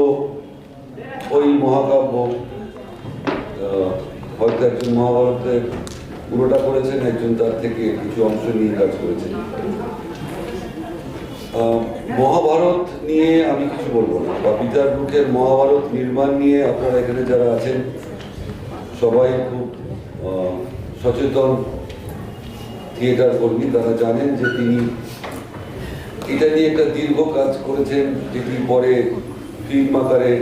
ওই মহাকাব্য হয়তো একজন মহাভারতের পুরোটা করেছেন, একজন তার থেকে কিছু অংশ নিয়ে কাজ করেছেন। মহাভারত নিয়ে আমি কিছু বলবো না, বা পিটার ব্রুকের মহাভারত নির্মাণ নিয়ে আপনারা এখানে যারা আছেন সবাই খুব সচেতন থিয়েটার কর্মী, তারা জানেন যে তিনি এটা নিয়ে একটা দীর্ঘ কাজ করেছেন, যেটি পরে ফিল্ম আকারে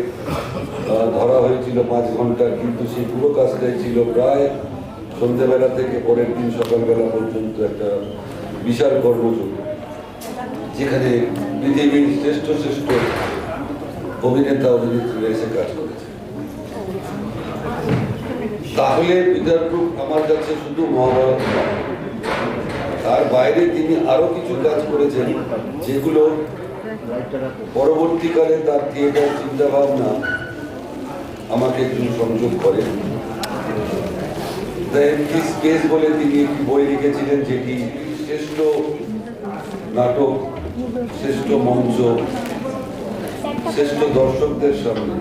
ধরা হয়েছিল 5 ঘন্টার, কিন্তু সেই পুরো কাজটাই ছিল প্রায় সন্ধ্যেবেলা থেকে পরের দিন সকালবেলা পর্যন্ত একটা বিশাল কর্মযোগ, যেখানে পৃথিবীর শ্রেষ্ঠ শ্রেষ্ঠ অভিনেতা অভিনেত্রীরা এসে কাজ করেছে। তাহলে পিটার ব্রুক আমার কাছে শুধু মহাভারত, তার বাইরে তিনি আরো কিছু কাজ করেছেন যেগুলো পরবর্তীকালে তার থিয়েটার চিন্তা ভাবনা আমাকে একটু সংযোগ করে। দ্য এমটি স্পেস বলে তিনি একটি বই লিখেছিলেন, যেটি শ্রেষ্ঠ নাটক, শ্রেষ্ঠ মঞ্চ, শ্রেষ্ঠ দর্শকদের সামনে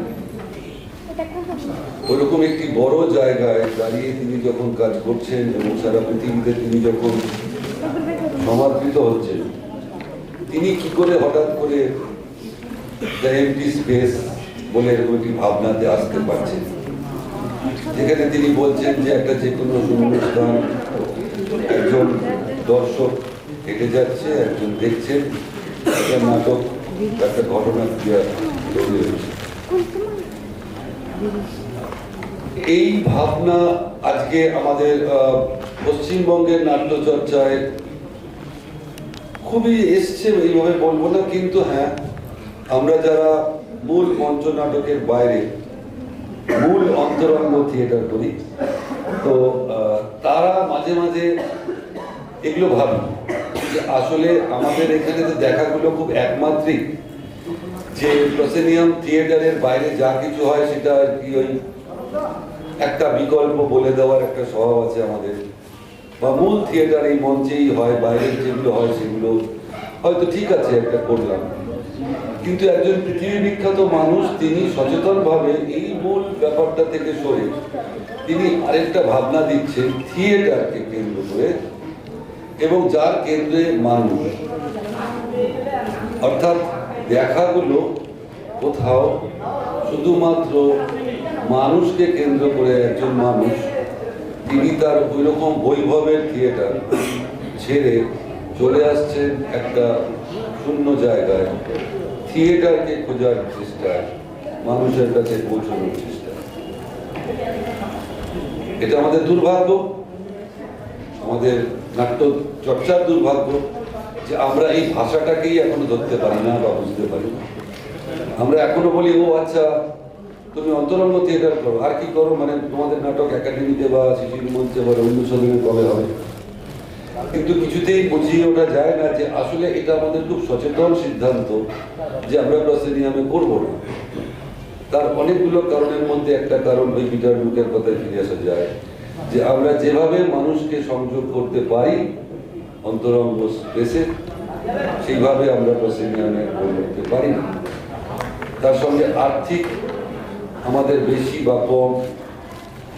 ওইরকম একটি বড় জায়গায় দাঁড়িয়ে তিনি যখন কাজ করছেন এবং সারা পৃথিবীতে তিনি যখন সমাদৃত হচ্ছেন, তিনি কি করে হঠাৎ করে দ্য এমটি স্পেস বলে এরকম একটি ভাবনাতে আসতে পারছেন, যেখানে তিনি বলছেন যে একটা যে কোনো শূন্যস্থান, একজন দর্শক হেঁটে যাচ্ছে, একজন দেখছেন, একটা নাটক, একটা ঘটনা ক্রিয়া তৈরি হয়েছে। এই ভাবনা আজকে আমাদের পশ্চিমবঙ্গের নাট্যচর্চায় খুবই এসছে, এইভাবে বলবো না, কিন্তু হ্যাঁ, আমরা যারা মূল মঞ্চ নাটকের বাইরে মূল অন্তরঙ্গ থিয়েটার করি, তো তারা মাঝে মাঝে এগুলো ভাবি যে আসলে আমাদের এখানে তো দেখাগুলো খুব একমাত্রিক, যে প্রসেনিয়াম থিয়েটারের বাইরে যা কিছু হয় সেটা আর কি ওই একটা বিকল্প বলে দেওয়ার একটা স্বভাব আছে আমাদের, বা মূল থিয়েটার এই মঞ্চেই হয়, বাইরের যেগুলো হয় সেগুলো হয়তো ঠিক আছে একটা করলাম। কিন্তু একজন পৃথিবী বিখ্যাত মানুষ, তিনি সচেতনভাবে এই মূল ব্যাপারটা থেকে সরে তিনি আরেকটা ভাবনা দিচ্ছেন থিয়েটারকে কেন্দ্র করে, এবং যার কেন্দ্রে মানুষ, অর্থাৎ দেখাগুলো কোথাও শুধুমাত্র মানুষকে কেন্দ্র করে, একজন মানুষ তিনি তার ওই রকম বৈভবের থিয়েটার ছেড়ে চলে আসছেন একটা শূন্য জায়গায়, থিয়েটারকে খোঁজার চেষ্টায়, মানুষের কাছে পৌঁছানোর চেষ্টা। এটা আমাদের দুর্ভাগ্য, আমাদের নাট্য চর্চার দুর্ভাগ্য, যে আমরা এই ভাষাটাকেই এখনো ধরতে পারি না বা বুঝতে পারি না। আমরা এখনো বলি, ও আচ্ছা তুমি অন্তরঙ্গ থিয়েটার করো, আর কি করো, মানে তোমাদের নাটক একাডেমিতে বা শিশির মঞ্চে বা অনুশোধনে কবে হবে, কিন্তু কিছুতেই বুঝিয়ে ওঠা যায় না যে আসলে এটা আমাদের খুব সচেতন সিদ্ধান্ত যে আমরা প্রসেনিয়ামে করবো না। তার অনেকগুলো কারণের মধ্যে একটা কারণ ওই পিটার ব্রুকের কথায় ফিরে আসা যায়, যে আমরা যেভাবে মানুষকে সংযোগ করতে পারি অন্তরঙ্গ স্পেসে, সেইভাবে আমরা প্রসেনিয়ামে করতে পারি না। তার সঙ্গে আর্থিক আমাদের বেশি বা কম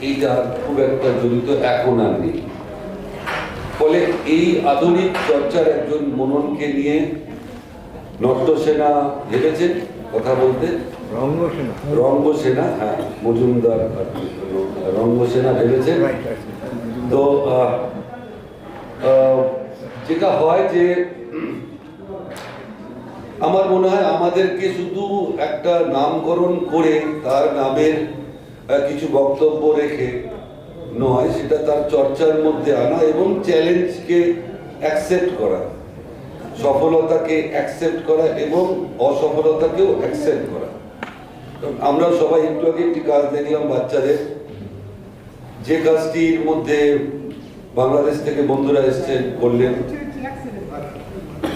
এইটা খুব একটা জড়িত এখন আর নেই। ফলে এই আধুনিক চর্চার একজন মননকে নিয়ে নট্যসেনা ভেবেছেন কথা বলতে, রঙ্গসেনা, হ্যাঁ মজুমদার রঙ্গসেনা ভেবেছেন। তো যেটা হয় যে আমার মনে হয় আমাদেরকে শুধু একটা নামকরণ করে তার নামের কিছু বক্তব্য রেখে নয়, সেটা তার চর্চার মধ্যে আনা এবং চ্যালেঞ্জকে অ্যাকসেপ্ট করা, সফলতাকে অ্যাকসেপ্ট করা এবং অসফলতাকেও অ্যাকসেপ্ট করা। আমরা সবাই একটু আগে একটি কাজ দেখলাম বাচ্চাদের, যে কাজটির মধ্যে বাংলাদেশ থেকে বন্ধুরা এসছেন, করলেন,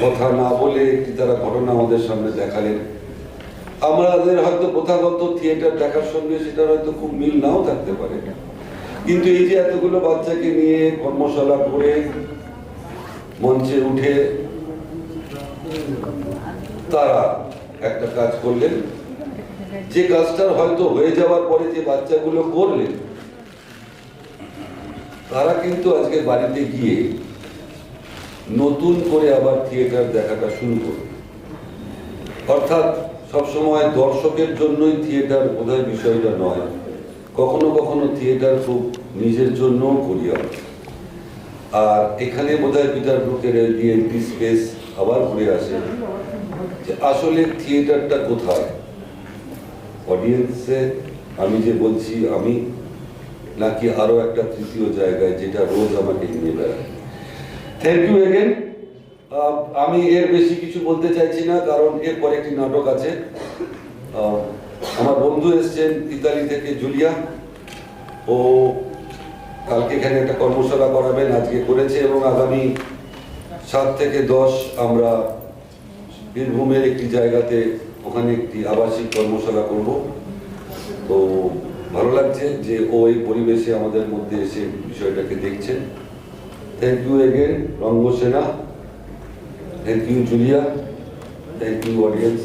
কথা না বলে একটি তারা ঘটনা আমাদের সামনে দেখালেন। আমাদের হয়তো প্রথাগত থিয়েটার দেখার সঙ্গে সেটার হয়তো খুব মিল নাও থাকতে পারে, কিন্তু এই যে এতগুলো বাচ্চাকে নিয়ে কর্মশালা করে মঞ্চে উঠে তারা একটা কাজ করলেন, যে কাজটার হয়তো হয়ে যাওয়ার পরে যে বাচ্চাগুলো করলেন তারা কিন্তু আজকে বাড়িতে গিয়ে নতুন করে আবার থিয়েটার দেখাটা শুরু করবে। অর্থাৎ সবসময় দর্শকের জন্যই থিয়েটার বোধহয় বিষয়টা নয়, কখনো কখনো থিয়েটার খুব নিজের জন্যও করি আমরা। আর এখানে বোধহয় পিটার ব্রুকের দিয়ে এমপি স্পেস আবার ঘুরে আসে যে আসলে থিয়েটারটা কোথায়, অডিয়েন্সে আমি যে বলছি আমি, নাকি আরো একটা তৃতীয় জায়গায় যেটা রোজ আমাকে নিয়ে বেড়ায়। Thank you again. আমি এর বেশি কিছু বলতে চাইছি না, কারণ এরপর একটি নাটক আছে। আমার বন্ধু এসছেন ইতালি থেকে, জুলিয়া, ও কালকে এখানে একটা কর্মশালা করাবেন, আজকে করেছে, এবং আগামী 7 থেকে 10 আমরা বীরভূমের একটি জায়গাতে ওখানে একটি আবাসিক কর্মশালা করব। তো ভালো লাগছে যে ও এই পরিবেশে আমাদের মধ্যে এসে বিষয়টাকে দেখছেন। Thank you again Rangasena, thank you Julia, thank you audience.